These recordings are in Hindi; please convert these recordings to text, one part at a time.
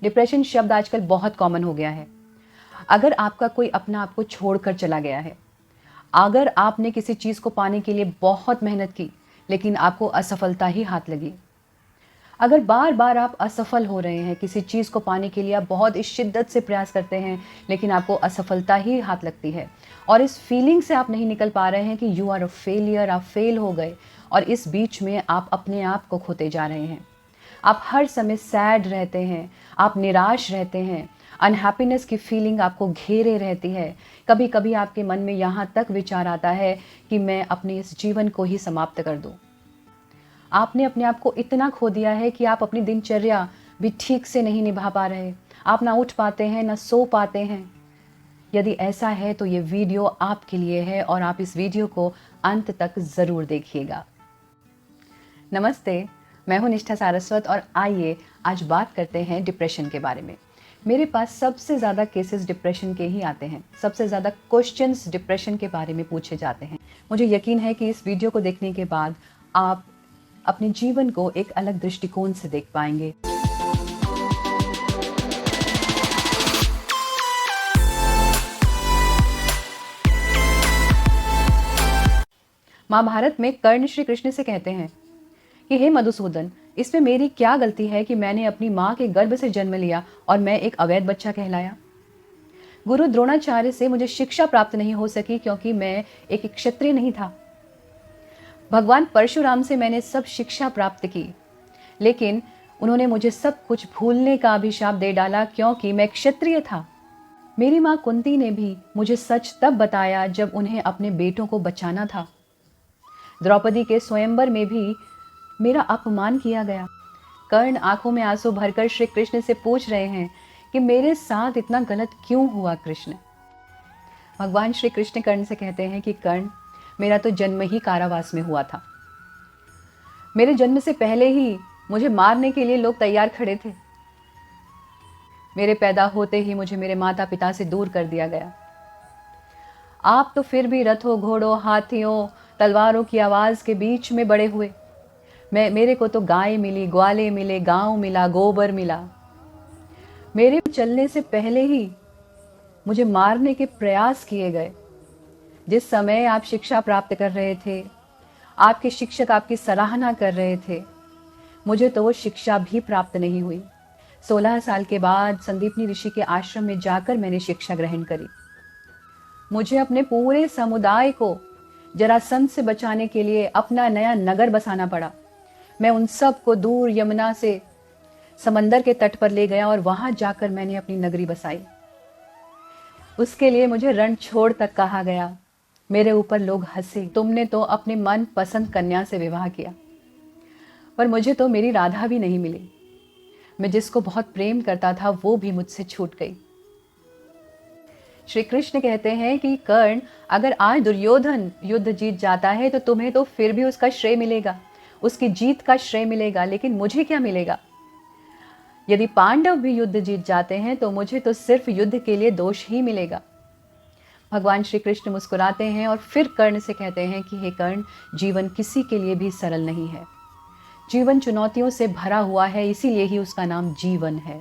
डिप्रेशन शब्द आजकल बहुत कॉमन हो गया है। अगर आपका कोई अपना आप को छोड़कर चला गया है, अगर आपने किसी चीज़ को पाने के लिए बहुत मेहनत की लेकिन आपको असफलता ही हाथ लगी, अगर बार बार आप असफल हो रहे हैं किसी चीज़ को पाने के लिए, आप बहुत इस शिद्दत से प्रयास करते हैं लेकिन आपको असफलता ही हाथ लगती है और इस फीलिंग से आप नहीं निकल पा रहे हैं कि यू आर अ फेलियर, आप फेल हो गए और इस बीच में आप अपने आप को खोते जा रहे हैं। आप हर समय सैड रहते हैं, आप निराश रहते हैं, अनहैप्पीनेस की फीलिंग आपको घेरे रहती है। कभी कभी आपके मन में यहाँ तक विचार आता है कि मैं अपने इस जीवन को ही समाप्त कर दूँ। आपने अपने आप को इतना खो दिया है कि आप अपनी दिनचर्या भी ठीक से नहीं निभा पा रहे। आप ना उठ पाते हैं, ना सो पाते हैं। यदि ऐसा है तो ये वीडियो आपके लिए है और आप इस वीडियो को अंत तक ज़रूर देखिएगा। नमस्ते, मैं हूं निष्ठा सारस्वत और आइए आज बात करते हैं डिप्रेशन के बारे में। मेरे पास सबसे ज़्यादा केसेस डिप्रेशन के ही आते हैं, सबसे ज़्यादा क्वेश्चंस डिप्रेशन के बारे में पूछे जाते हैं। मुझे यकीन है कि इस वीडियो को देखने के बाद आप अपने जीवन को एक अलग दृष्टिकोण से देख पाएंगे। महाभारत में कर्ण श्री कृष्ण से कहते हैं कि हे मधुसूदन, इसमें मेरी क्या गलती है कि मैंने अपनी माँ के गर्भ से जन्म लिया और मैं एक अवैध बच्चा कहलाया। गुरु द्रोणाचार्य से मुझे शिक्षा प्राप्त नहीं हो सकी क्योंकि मैं एक क्षत्रिय नहीं था। भगवान परशुराम से मैंने सब शिक्षा प्राप्त की, लेकिन उन्होंने मुझे सब कुछ भूलने का अभिशाप दे डाला क्योंकि मैं क्षत्रिय था। मेरी माँ कुंती ने भी मुझे सच तब बताया जब उन्हें अपने बेटों को बचाना था। द्रौपदी के स्वयंवर में भी मेरा अपमान किया गया। कर्ण आंखों में आंसू भरकर श्री कृष्ण से पूछ रहे हैं कि मेरे साथ इतना गलत क्यों हुआ कृष्ण। भगवान श्री कृष्ण कर्ण से कहते हैं कि कर्ण, मेरा तो जन्म ही कारावास में हुआ था। मेरे जन्म से पहले ही मुझे मारने के लिए लोग तैयार खड़े थे। मेरे पैदा होते ही मुझे मेरे माता पिता से दूर कर दिया गया। आप तो फिर भी रथों, घोड़ों, हाथियों, तलवारों की आवाज के बीच में बड़े हुए। मेरे को तो गाय मिली, ग्वाले मिले, गांव मिला, गोबर मिला। मेरे चलने से पहले ही मुझे मारने के प्रयास किए गए। जिस समय आप शिक्षा प्राप्त कर रहे थे, आपके शिक्षक आपकी सराहना कर रहे थे, मुझे तो वो शिक्षा भी प्राप्त नहीं हुई। 16 साल के बाद संदीपनी ऋषि के आश्रम में जाकर मैंने शिक्षा ग्रहण करी। मुझे अपने पूरे समुदाय को जरासंध से बचाने के लिए अपना नया नगर बसाना पड़ा। मैं उन सब को दूर यमुना से समंदर के तट पर ले गया और वहां जाकर मैंने अपनी नगरी बसाई। उसके लिए मुझे रण छोड़ तक कहा गया। मेरे ऊपर लोग हंसे, तुमने तो अपने मन पसंद कन्या से विवाह किया। पर मुझे तो मेरी राधा भी नहीं मिली। मैं जिसको बहुत प्रेम करता था वो भी मुझसे छूट गई। श्री कृष्ण कहते हैं कि कर्ण, अगर आज दुर्योधन युद्ध जीत जाता है तो तुम्हें तो फिर भी उसका श्रेय मिलेगा, उसकी जीत का श्रेय मिलेगा, लेकिन मुझे क्या मिलेगा? यदि पांडव भी युद्ध जीत जाते हैं तो मुझे तो सिर्फ युद्ध के लिए दोष ही मिलेगा। भगवान श्री कृष्ण मुस्कुराते हैं और फिर कर्ण से कहते हैं कि हे कर्ण, जीवन किसी के लिए भी सरल नहीं है। जीवन चुनौतियों से भरा हुआ है, इसीलिए ही उसका नाम जीवन है।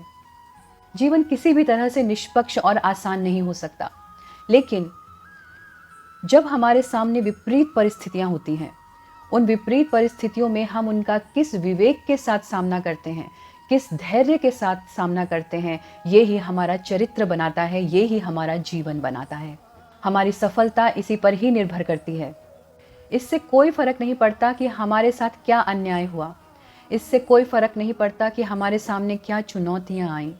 जीवन किसी भी तरह से निष्पक्ष और आसान नहीं हो सकता, लेकिन जब हमारे सामने विपरीत परिस्थितियां होती हैं, उन विपरीत परिस्थितियों में हम उनका किस विवेक के साथ सामना करते हैं, किस धैर्य के साथ सामना करते हैं, ये ही हमारा चरित्र बनाता है, ये ही हमारा जीवन बनाता है। हमारी सफलता इसी पर ही निर्भर करती है। इससे कोई फर्क नहीं पड़ता कि हमारे साथ क्या अन्याय हुआ, इससे कोई फर्क नहीं पड़ता कि हमारे सामने क्या चुनौतियां आईं,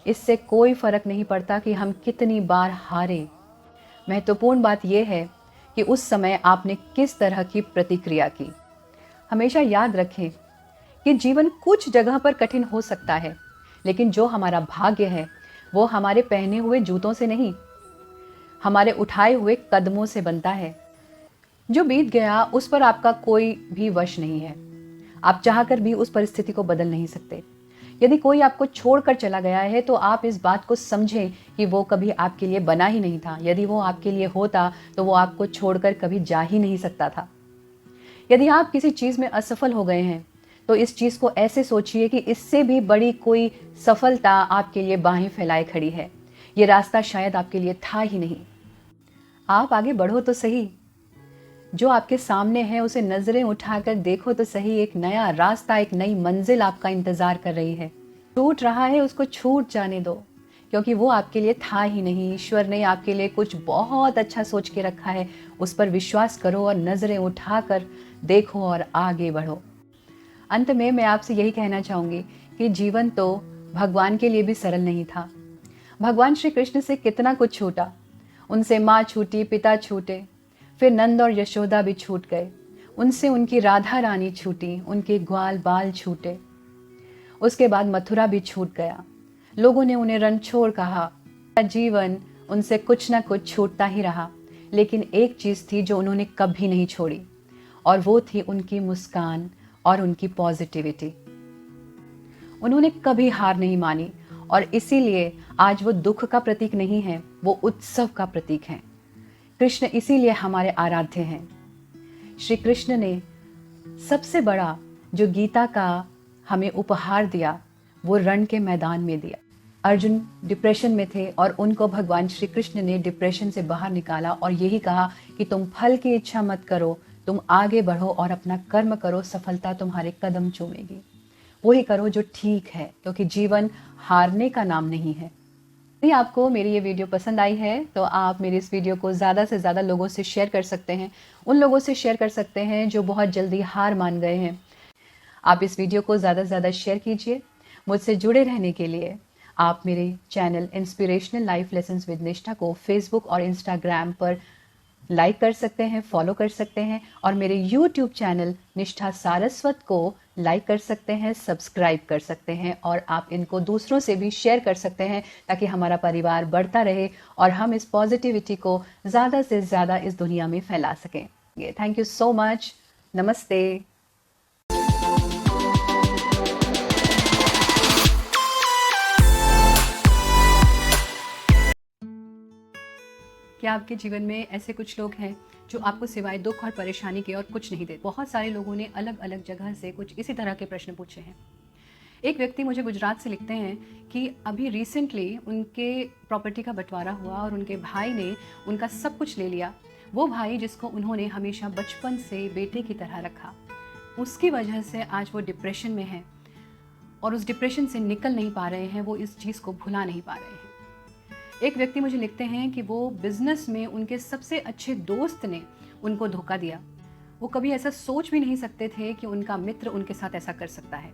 इससे कोई फर्क नहीं पड़ता कि हम कितनी बार हारे। महत्वपूर्ण बात यह है कि उस समय आपने किस तरह की प्रतिक्रिया की। हमेशा याद रखें कि जीवन कुछ जगह पर कठिन हो सकता है, लेकिन जो हमारा भाग्य है वो हमारे पहने हुए जूतों से नहीं, हमारे उठाए हुए कदमों से बनता है। जो बीत गया उस पर आपका कोई भी वश नहीं है। आप चाहकर भी उस परिस्थिति को बदल नहीं सकते। यदि कोई आपको छोड़कर चला गया है तो आप इस बात को समझें कि वो कभी आपके लिए बना ही नहीं था। यदि वो आपके लिए होता तो वो आपको छोड़कर कभी जा ही नहीं सकता था। यदि आप किसी चीज़ में असफल हो गए हैं तो इस चीज़ को ऐसे सोचिए कि इससे भी बड़ी कोई सफलता आपके लिए बाहें फैलाए खड़ी है। ये रास्ता शायद आपके लिए था ही नहीं। आप आगे बढ़ो तो सही, जो आपके सामने है उसे नज़रें उठाकर देखो तो सही। एक नया रास्ता, एक नई मंजिल आपका इंतज़ार कर रही है। छूट रहा है उसको छूट जाने दो, क्योंकि वो आपके लिए था ही नहीं। ईश्वर ने आपके लिए कुछ बहुत अच्छा सोच के रखा है। उस पर विश्वास करो और नज़रें उठाकर देखो और आगे बढ़ो। अंत में मैं आपसे यही कहना चाहूँगी कि जीवन तो भगवान के लिए भी सरल नहीं था। भगवान श्री कृष्ण से कितना कुछ छूटा। उनसे माँ छूटी, पिता छूटे, फिर नंद और यशोदा भी छूट गए। उनसे उनकी राधा रानी छूटी, उनके ग्वाल बाल छूटे। उसके बाद मथुरा भी छूट गया। लोगों ने उन्हें रणछोड़ कहा। जीवन उनसे कुछ ना कुछ छूटता ही रहा, लेकिन एक चीज़ थी जो उन्होंने कभी नहीं छोड़ी, और वो थी उनकी मुस्कान और उनकी पॉजिटिविटी। उन्होंने कभी हार नहीं मानी, और इसीलिए आज वो दुख का प्रतीक नहीं है, वो उत्सव का प्रतीक है। कृष्ण इसीलिए हमारे आराध्य हैं। श्री कृष्ण ने सबसे बड़ा जो गीता का हमें उपहार दिया, वो रण के मैदान में दिया। अर्जुन डिप्रेशन में थे और उनको भगवान श्री कृष्ण ने डिप्रेशन से बाहर निकाला और यही कहा कि तुम फल की इच्छा मत करो, तुम आगे बढ़ो और अपना कर्म करो, सफलता तुम्हारे कदम चूमेगी। वही करो जो ठीक है, क्योंकि जीवन हारने का नाम नहीं है। यदि आपको मेरी ये वीडियो पसंद आई है तो आप मेरी इस वीडियो को ज़्यादा से ज़्यादा लोगों से शेयर कर सकते हैं। उन लोगों से शेयर कर सकते हैं जो बहुत जल्दी हार मान गए हैं। आप इस वीडियो को ज़्यादा से ज़्यादा शेयर कीजिए। मुझसे जुड़े रहने के लिए आप मेरे channel inspirational life lessons with निष्ठा को फेसबुक और इंस्टाग्राम पर लाइक कर सकते हैं, फॉलो कर सकते हैं, और मेरे यूट्यूब चैनल निष्ठा सारस्वत को लाइक कर सकते हैं, सब्सक्राइब कर सकते हैं, और आप इनको दूसरों से भी शेयर कर सकते हैं ताकि हमारा परिवार बढ़ता रहे और हम इस पॉजिटिविटी को ज़्यादा से ज़्यादा इस दुनिया में फैला सकें। Thank you so much. नमस्ते। क्या आपके जीवन में ऐसे कुछ लोग हैं जो आपको सिवाय दुख और परेशानी के और कुछ नहीं देते? बहुत सारे लोगों ने अलग अलग जगह से कुछ इसी तरह के प्रश्न पूछे हैं। एक व्यक्ति मुझे गुजरात से लिखते हैं कि अभी रिसेंटली उनके प्रॉपर्टी का बंटवारा हुआ और उनके भाई ने उनका सब कुछ ले लिया। वो भाई जिसको उन्होंने हमेशा बचपन से बेटे की तरह रखा, उसकी वजह से आज वो डिप्रेशन में है और उस डिप्रेशन से निकल नहीं पा रहे हैं, वो इस चीज़ को भुला नहीं पा रहे हैं। एक व्यक्ति मुझे लिखते हैं कि वो बिजनेस में उनके सबसे अच्छे दोस्त ने उनको धोखा दिया। वो कभी ऐसा सोच भी नहीं सकते थे कि उनका मित्र उनके साथ ऐसा कर सकता है।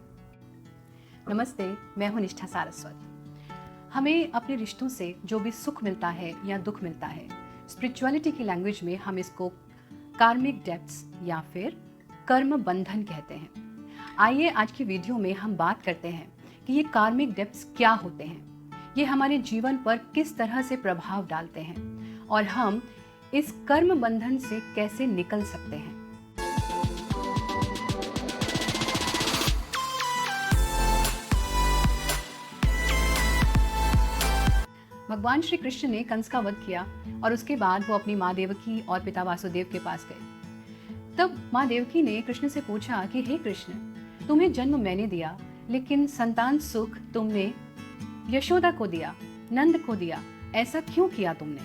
नमस्ते, मैं हूँ निष्ठा सारस्वत। हमें अपने रिश्तों से जो भी सुख मिलता है या दुख मिलता है, स्पिरिचुअलिटी की लैंग्वेज में हम इसको कार्मिक डेब्ट्स या फिर कर्म बंधन कहते हैं। आइए आज की वीडियो में हम बात करते हैं कि ये कार्मिक डेब्ट्स क्या होते हैं, ये हमारे जीवन पर किस तरह से प्रभाव डालते हैं और हम इस कर्म बंधन से कैसे निकल सकते हैं। भगवान श्री कृष्ण ने कंस का वध किया और उसके बाद वो अपनी माँ देवकी और पिता वासुदेव के पास गए। तब माँ देवकी ने कृष्ण से पूछा कि हे कृष्ण, तुम्हें जन्म मैंने दिया, लेकिन संतान सुख तुमने यशोदा को दिया, नंद को दिया, ऐसा क्यों किया तुमने?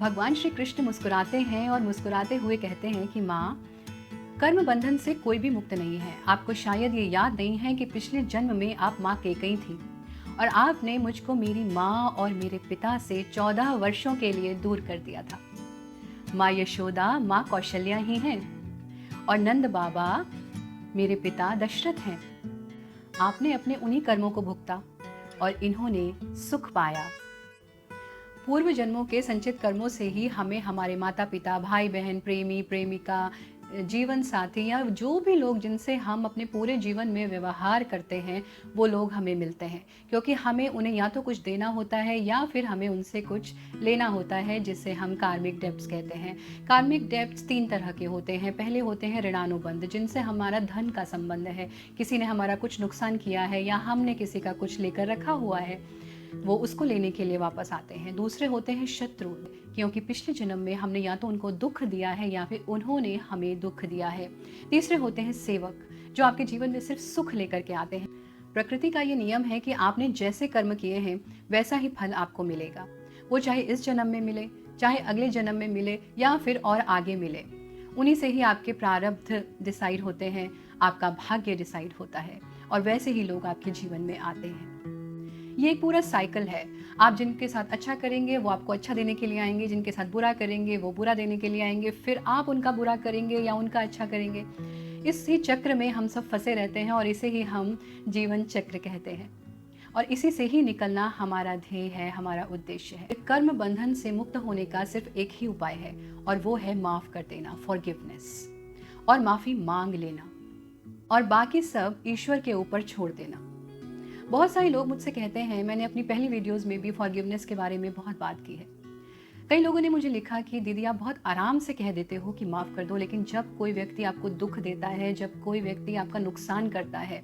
भगवान श्री कृष्ण मुस्कुराते हैं और मुस्कुराते हुए कहते हैं कि माँ, कर्म बंधन से कोई भी मुक्त नहीं है। आपको शायद ये याद नहीं है कि पिछले जन्म में आप माँ कैकेयी थी और आपने मुझको मेरी माँ और मेरे पिता से 14 वर्षों के लिए दूर कर दिया था। माँ यशोदा माँ कौशल्या ही हैं और नंद बाबा मेरे पिता दशरथ हैं। आपने अपने उन्हीं कर्मों को भुगता और इन्होंने सुख पाया। पूर्व जन्मों के संचित कर्मों से ही हमें हमारे माता पिता, भाई बहन, प्रेमी प्रेमिका, जीवन साथी या जो भी लोग जिनसे हम अपने पूरे जीवन में व्यवहार करते हैं, वो लोग हमें मिलते हैं, क्योंकि हमें उन्हें या तो कुछ देना होता है या फिर हमें उनसे कुछ लेना होता है, जिसे हम कार्मिक डेब्ट्स कहते हैं। कार्मिक डेब्ट्स 3 तरह के होते हैं। पहले होते हैं ऋणानुबंध, जिनसे हमारा धन का संबंध है। किसी ने हमारा कुछ नुकसान किया है या हमने किसी का कुछ लेकर रखा हुआ है, वो उसको लेने के लिए वापस आते हैं। दूसरे होते हैं शत्रु, क्योंकि पिछले जन्म में हमने या तो उनको दुख दिया है या फिर उन्होंने हमें दुख दिया है। तीसरे होते हैं सेवक, जो आपके जीवन में सिर्फ सुख लेकर के आते हैं। प्रकृति का ये नियम है कि आपने जैसे कर्म किए हैं वैसा ही फल आपको मिलेगा, वो चाहे इस जन्म में मिले, चाहे अगले जन्म में मिले या फिर और आगे मिले। उन्हीं से ही आपके प्रारब्ध डिसाइड होते हैं, आपका भाग्य डिसाइड होता है और वैसे ही लोग आपके जीवन में आते हैं। ये एक पूरा साइकिल है। आप जिनके साथ अच्छा करेंगे वो आपको अच्छा देने के लिए आएंगे, जिनके साथ बुरा करेंगे वो बुरा देने के लिए आएंगे, फिर आप उनका बुरा करेंगे या उनका अच्छा करेंगे। इसी चक्र में हम सब फंसे रहते हैं और इसे ही हम जीवन चक्र कहते हैं और इसी से ही निकलना हमारा ध्येय है, हमारा उद्देश्य है। कर्म बंधन से मुक्त होने का सिर्फ एक ही उपाय है और वो है माफ कर देना, फॉरगिवनेस, और माफी मांग लेना, और बाकी सब ईश्वर के ऊपर छोड़ देना। बहुत सारे लोग मुझसे कहते हैं, मैंने अपनी पहली वीडियोस में भी फॉरगिवनेस के बारे में बहुत बात की है। कई लोगों ने मुझे लिखा कि दीदी आप बहुत आराम से कह देते हो कि माफ़ कर दो, लेकिन जब कोई व्यक्ति आपको दुख देता है, जब कोई व्यक्ति आपका नुकसान करता है,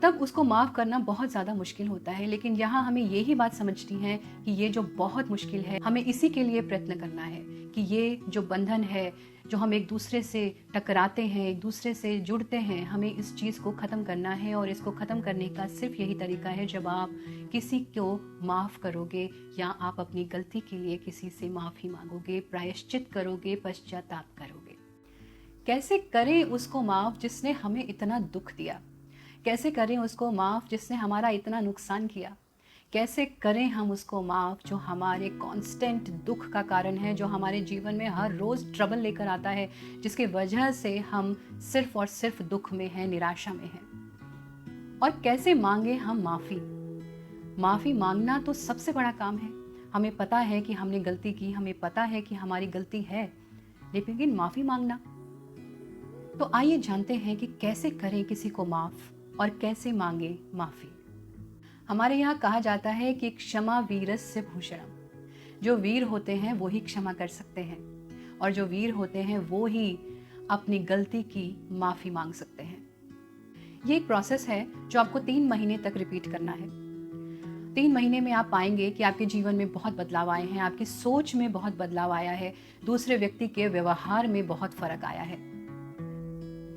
तब उसको माफ़ करना बहुत ज़्यादा मुश्किल होता है। लेकिन यहाँ हमें यही बात समझनी है कि ये जो बहुत मुश्किल है, हमें इसी के लिए प्रयत्न करना है कि ये जो बंधन है, जो हम एक दूसरे से टकराते हैं, एक दूसरे से जुड़ते हैं, हमें इस चीज़ को ख़त्म करना है। और इसको ख़त्म करने का सिर्फ यही तरीका है, जब आप किसी को माफ़ करोगे या आप अपनी गलती के लिए किसी से माफ़ी मांगोगे, प्रायश्चित करोगे, पश्चाताप करोगे। कैसे करें उसको माफ़ जिसने हमें इतना दुख दिया? कैसे करें उसको माफ़ जिसने हमारा इतना नुकसान किया? कैसे करें हम उसको माफ़ जो हमारे कांस्टेंट दुख का कारण है, जो हमारे जीवन में हर रोज़ ट्रबल लेकर आता है, जिसकी वजह से हम सिर्फ और सिर्फ दुख में हैं, निराशा में हैं? और कैसे मांगे हम माफ़ी? माफ़ी मांगना तो सबसे बड़ा काम है। हमें पता है कि हमने गलती की, हमें पता है कि हमारी गलती है, लेकिन माफ़ी मांगना। तो आइए जानते हैं कि कैसे करें किसी को माफ़ और कैसे मांगे माफ़ी। हमारे यहाँ कहा जाता है कि क्षमा वीरस्य भूषणम। जो वीर होते हैं वो ही क्षमा कर सकते हैं, और जो वीर होते हैं वो ही अपनी गलती की माफ़ी मांग सकते हैं। ये एक प्रोसेस है जो आपको 3 महीने तक रिपीट करना है। 3 महीने में आप पाएंगे कि आपके जीवन में बहुत बदलाव आए हैं, आपकी सोच में बहुत बदलाव आया है, दूसरे व्यक्ति के व्यवहार में बहुत फर्क आया है।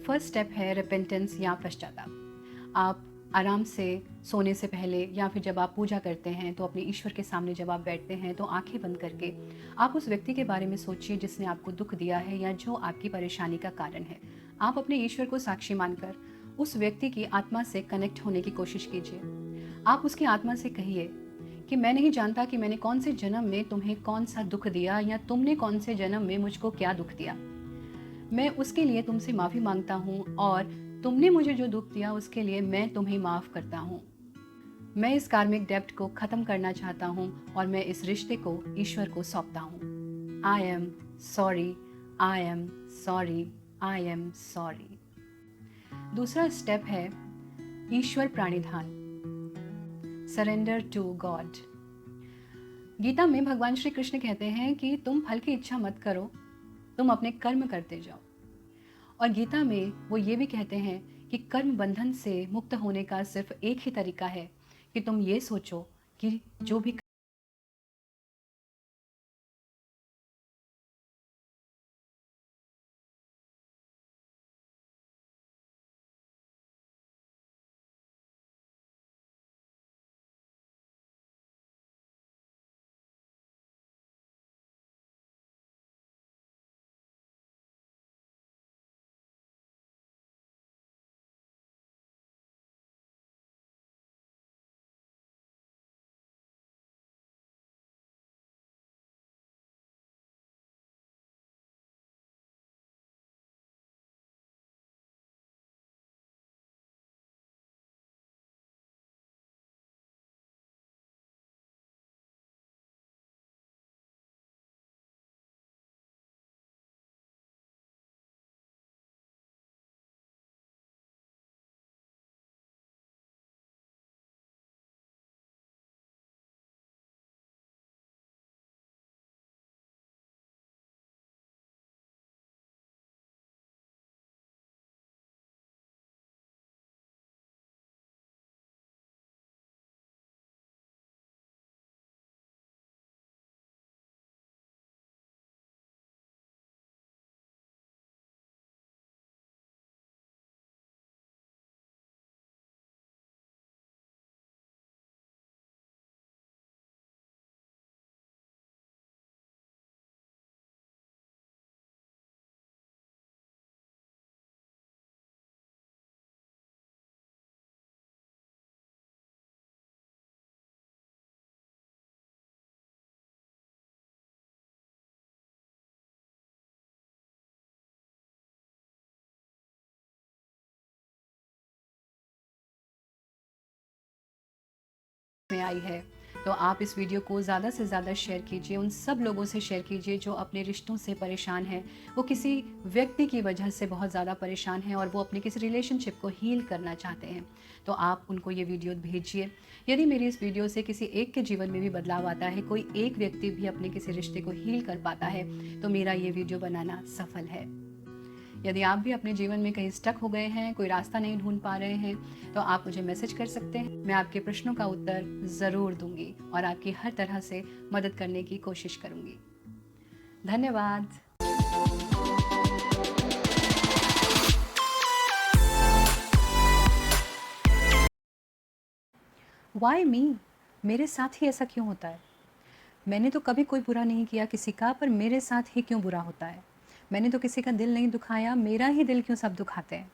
फर्स्ट स्टेप है रिपेंटेंस या पश्चाताप। आप आराम से सोने से पहले या फिर जब आप पूजा करते हैं तो अपने ईश्वर के सामने जब आप बैठते हैं तो आंखें बंद करके आप उस व्यक्ति के बारे में सोचिए जिसने आपको दुख दिया है या जो आपकी परेशानी का कारण है। आप अपने ईश्वर को साक्षी मानकर उस व्यक्ति की आत्मा से कनेक्ट होने की कोशिश कीजिए। आप उसकी आत्मा से कहिए कि मैं नहीं जानता कि मैंने कौन से जन्म में तुम्हें कौन सा दुख दिया या तुमने कौन से जन्म में मुझको क्या दुख दिया। मैं उसके लिए तुमसे माफ़ी मांगता हूँ और तुमने मुझे जो दुख दिया उसके लिए मैं तुम्हें माफ़ करता हूँ। मैं इस कार्मिक डेब्ट को ख़त्म करना चाहता हूँ और मैं इस रिश्ते को ईश्वर को सौंपता हूँ। I am sorry, I am sorry, I am sorry. दूसरा स्टेप है ईश्वर प्राणिधान, सरेंडर टू गॉड। गीता में भगवान श्री कृष्ण कहते हैं कि तुम फल की इच्छा मत करो, तुम अपने कर्म करते जाओ। और गीता में वो ये भी कहते हैं कि कर्म बंधन से मुक्त होने का सिर्फ एक ही तरीका है कि तुम ये सोचो कि जो भी आई है। तो आप इस वीडियो को ज़्यादा से ज़्यादा शेयर कीजिए, उन सब लोगों से शेयर कीजिए जो अपने रिश्तों से परेशान हैं। वो किसी व्यक्ति की वजह से बहुत ज़्यादा परेशान हैं और वो अपने किसी रिलेशनशिप को हील करना चाहते हैं। तो आप उनको ये वीडियो भेजिए। यदि मेरी इस वीडियो से किसी एक के जीवन में भी बदलाव आता है, कोई एक व्यक्ति भी अपने किसी रिश्ते को हील कर पाता है, तो मेरा ये वीडियो बनाना सफल है। यदि आप भी अपने जीवन में कहीं स्टक हो गए हैं, कोई रास्ता नहीं ढूंढ पा रहे हैं, तो आप मुझे मैसेज कर सकते हैं। मैं आपके प्रश्नों का उत्तर ज़रूर दूंगी और आपकी हर तरह से मदद करने की कोशिश करूंगी। धन्यवाद। Why me? मेरे साथ ही ऐसा क्यों होता है? मैंने तो कभी कोई बुरा नहीं किया किसी का, पर मेरे साथ ही क्यों बुरा होता है? मैंने तो किसी का दिल नहीं दुखाया, मेरा ही दिल क्यों सब दुखाते हैं?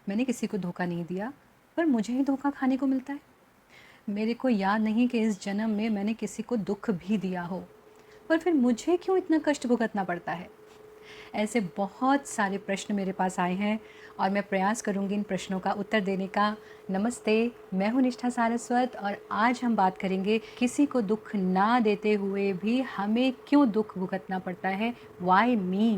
मैंने किसी को धोखा नहीं दिया, पर मुझे ही धोखा खाने को मिलता है। मेरे को याद नहीं कि इस जन्म में मैंने किसी को दुख भी दिया हो, पर फिर मुझे क्यों इतना कष्ट भुगतना पड़ता है? ऐसे बहुत सारे प्रश्न मेरे पास आए हैं और मैं प्रयास करूंगी इन प्रश्नों का उत्तर देने का। नमस्ते, मैं हूं निष्ठा सारस्वत और आज हम बात करेंगे किसी को दुख ना देते हुए भी हमें क्यों दुख भुगतना पड़ता है। Why me?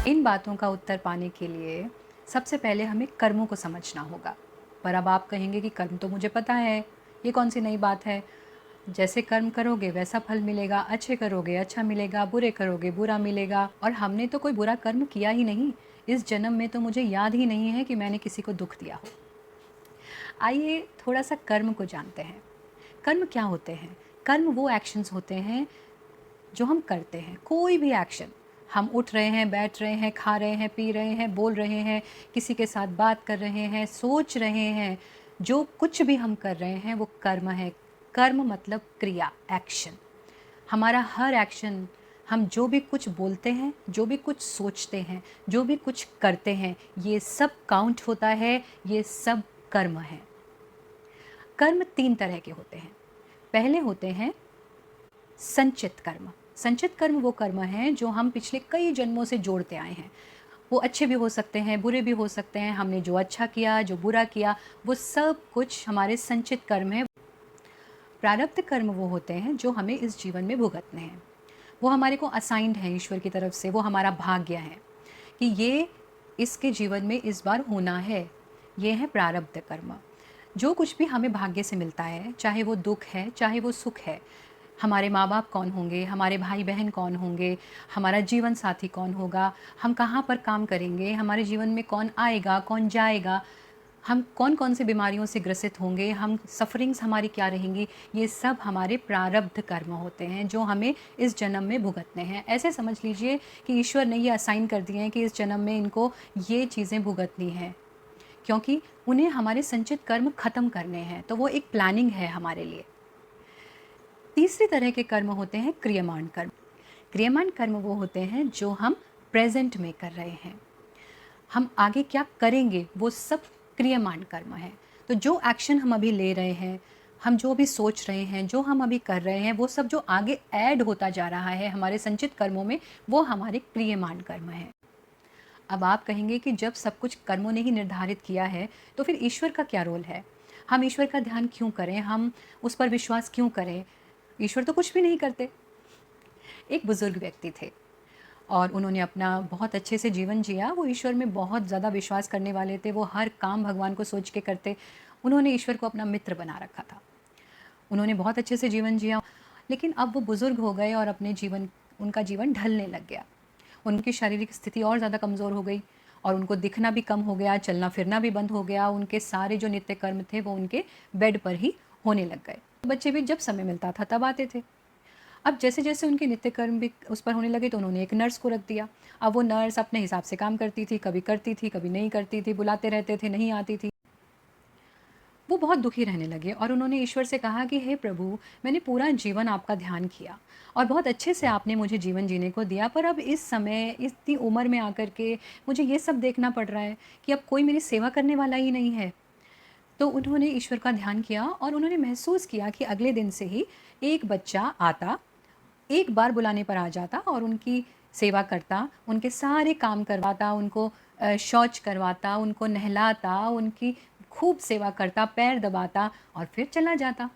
इन बातों का उत्तर पाने के लिए सबसे पहले हमें कर्मों को समझना होगा। पर अब आप कहेंगे कि कर्म तो मुझे पता है, ये कौन सी नई बात है? जैसे कर्म करोगे वैसा फल मिलेगा, अच्छे करोगे अच्छा मिलेगा, बुरे करोगे बुरा मिलेगा। और हमने तो कोई बुरा कर्म किया ही नहीं। इस जन्म में तो मुझे याद ही नहीं है कि मैंने किसी को दुख दिया हो। आइए थोड़ा सा कर्म को जानते हैं। कर्म क्या होते हैं? कर्म वो एक्शंस होते हैं जो हम करते हैं। कोई भी एक्शन, हम उठ रहे हैं, बैठ रहे हैं, खा रहे हैं, पी रहे हैं, बोल रहे हैं, किसी के साथ बात कर रहे हैं, सोच रहे हैं, जो कुछ भी हम कर रहे हैं वो कर्म है। कर्म मतलब क्रिया, एक्शन। हमारा हर एक्शन, हम जो भी कुछ बोलते हैं, जो भी कुछ सोचते हैं, जो भी कुछ करते हैं, ये सब काउंट होता है, ये सब कर्म है। कर्म 3 तरह के होते हैं। पहले होते हैं संचित कर्म। संचित कर्म वो कर्म हैं जो हम पिछले कई जन्मों से जोड़ते आए हैं। वो अच्छे भी हो सकते हैं, बुरे भी हो सकते हैं। हमने जो अच्छा किया, जो बुरा किया, वो सब कुछ हमारे संचित कर्म है। प्रारब्ध कर्म वो होते हैं जो हमें इस जीवन में भुगतने हैं। वो हमारे को असाइंड है ईश्वर की तरफ से, वो हमारा भाग्य है कि ये इसके जीवन में इस बार होना है। ये है प्रारब्ध कर्म। जो कुछ भी हमें भाग्य से मिलता है, चाहे वो दुख है चाहे वो सुख है, हमारे माँ बाप कौन होंगे, हमारे भाई बहन कौन होंगे, हमारा जीवन साथी कौन होगा, हम कहाँ पर काम करेंगे, हमारे जीवन में कौन आएगा कौन जाएगा, हम कौन कौन सी बीमारियों से ग्रसित होंगे, हम सफरिंग्स हमारी क्या रहेंगी, ये सब हमारे प्रारब्ध कर्म होते हैं जो हमें इस जन्म में भुगतने हैं। ऐसे समझ लीजिए कि ईश्वर ने ये असाइन कर दिए हैं कि इस जन्म में इनको ये चीज़ें भुगतनी हैं, क्योंकि उन्हें हमारे संचित कर्म खत्म करने हैं। तो वो एक प्लानिंग है हमारे लिए। तीसरी तरह के कर्म होते हैं क्रियमाण कर्म। क्रियमाण कर्म वो होते हैं जो हम प्रेजेंट में कर रहे हैं। हम आगे क्या करेंगे वो सब क्रियमाण कर्म है। तो जो एक्शन हम अभी ले रहे हैं, हम जो भी सोच रहे हैं, जो हम अभी कर रहे हैं, वो सब जो आगे ऐड होता जा रहा है हमारे संचित कर्मों में, वो हमारे क्रियमाण कर्म है। अब आप कहेंगे कि जब सब कुछ कर्मों ने ही निर्धारित किया है तो फिर ईश्वर का क्या रोल है? हम ईश्वर का ध्यान क्यों करें, हम उस पर विश्वास क्यों करें? ईश्वर तो कुछ भी नहीं करते। एक बुजुर्ग व्यक्ति थे और उन्होंने अपना बहुत अच्छे से जीवन जिया। वो ईश्वर में बहुत ज़्यादा विश्वास करने वाले थे। वो हर काम भगवान को सोच के करते। उन्होंने ईश्वर को अपना मित्र बना रखा था। उन्होंने बहुत अच्छे से जीवन जिया, लेकिन अब वो बुज़ुर्ग हो गए और उनका जीवन ढलने लग गया। उनकी शारीरिक स्थिति और ज़्यादा कमज़ोर हो गई और उनको दिखना भी कम हो गया, चलना फिरना भी बंद हो गया। उनके सारे जो नित्य कर्म थे वो उनके बेड पर ही होने लग गए। बच्चे भी जब समय मिलता था तब आते थे। अब जैसे जैसे उनके नित्य कर्म भी उस पर होने लगे तो उन्होंने एक नर्स को रख दिया। अब वो नर्स अपने हिसाब से काम करती थी, कभी करती थी कभी नहीं करती थी, बुलाते रहते थे नहीं आती थी। वो बहुत दुखी रहने लगे और उन्होंने ईश्वर से कहा कि हे प्रभु, मैंने पूरा जीवन आपका ध्यान किया और बहुत अच्छे से आपने मुझे जीवन जीने को दिया, पर अब इस समय इतनी उम्र में आकर के मुझे ये सब देखना पड़ रहा है कि अब कोई मेरी सेवा करने वाला ही नहीं है। तो उन्होंने ईश्वर का ध्यान किया और उन्होंने महसूस किया कि अगले दिन से ही एक बच्चा आता, एक बार बुलाने पर आ जाता और उनकी सेवा करता, उनके सारे काम करवाता, उनको शौच करवाता, उनको नहलाता, उनकी खूब सेवा करता, पैर दबाता और फिर चला जाता।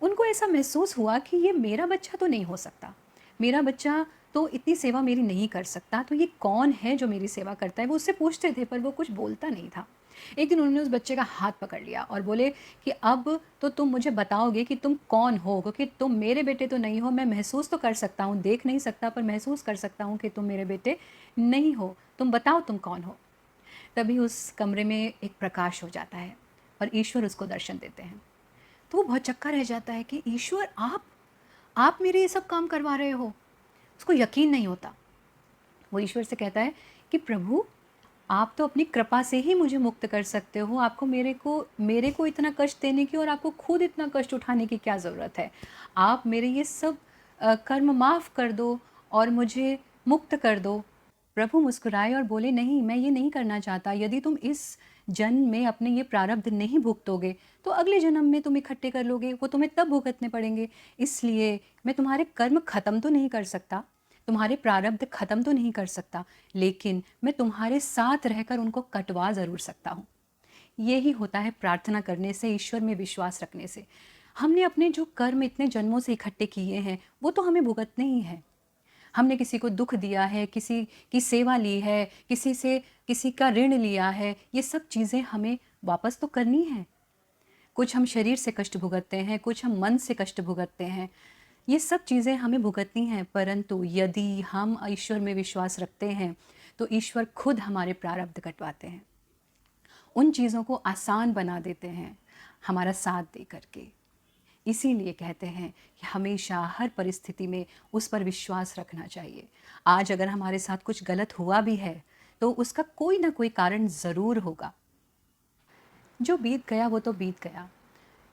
उनको ऐसा महसूस हुआ कि ये मेरा बच्चा तो नहीं हो सकता, मेरा बच्चा तो इतनी सेवा मेरी नहीं कर सकता, तो ये कौन है जो मेरी सेवा करता है। वो उससे पूछते थे पर वो कुछ बोलता नहीं था। एक दिन उन्होंने उस बच्चे का हाथ पकड़ लिया और बोले कि अब तो तुम मुझे बताओगे कि तुम कौन हो, क्योंकि तुम मेरे बेटे तो नहीं हो। मैं महसूस तो कर सकता हूँ, देख नहीं सकता पर महसूस कर सकता हूँ कि तुम मेरे बेटे नहीं हो। तुम बताओ तुम कौन हो। तभी उस कमरे में एक प्रकाश हो जाता है और ईश्वर उसको दर्शन देते हैं। तो वो बहुत चक्का रह जाता है कि ईश्वर, आप मेरे ये सब काम करवा रहे हो। उसको यकीन नहीं होता। वो ईश्वर से कहता है कि प्रभु, आप तो अपनी कृपा से ही मुझे मुक्त कर सकते हो। आपको मेरे को इतना कष्ट देने की और आपको खुद इतना कष्ट उठाने की क्या ज़रूरत है। आप मेरे ये सब कर्म माफ़ कर दो और मुझे मुक्त कर दो। प्रभु मुस्कुराए और बोले, नहीं, मैं ये नहीं करना चाहता। यदि तुम इस जन्म में अपने ये प्रारब्ध नहीं भुगतोगे तो अगले जन्म में तुम इकट्ठे कर लोगे, वो तुम्हें तब भुगतने पड़ेंगे। इसलिए मैं तुम्हारे कर्म ख़त्म तो नहीं कर सकता, तुम्हारे प्रारब्ध ख़त्म तो नहीं कर सकता, लेकिन मैं तुम्हारे साथ रहकर उनको कटवा ज़रूर सकता हूँ। यही होता है प्रार्थना करने से, ईश्वर में विश्वास रखने से। हमने अपने जो कर्म इतने जन्मों से इकट्ठे किए हैं वो तो हमें भुगतने ही हैं। हमने किसी को दुख दिया है, किसी की सेवा ली है, किसी का ऋण लिया है, ये सब चीज़ें हमें वापस तो करनी है। कुछ हम शरीर से कष्ट भुगतते हैं, कुछ हम मन से कष्ट भुगतते हैं। ये सब चीज़ें हमें भुगतनी हैं, परंतु यदि हम ईश्वर में विश्वास रखते हैं तो ईश्वर खुद हमारे प्रारब्ध कटवाते हैं, उन चीज़ों को आसान बना देते हैं हमारा साथ दे करके। इसीलिए कहते हैं कि हमेशा हर परिस्थिति में उस पर विश्वास रखना चाहिए। आज अगर हमारे साथ कुछ गलत हुआ भी है तो उसका कोई ना कोई कारण ज़रूर होगा। जो बीत गया वो तो बीत गया।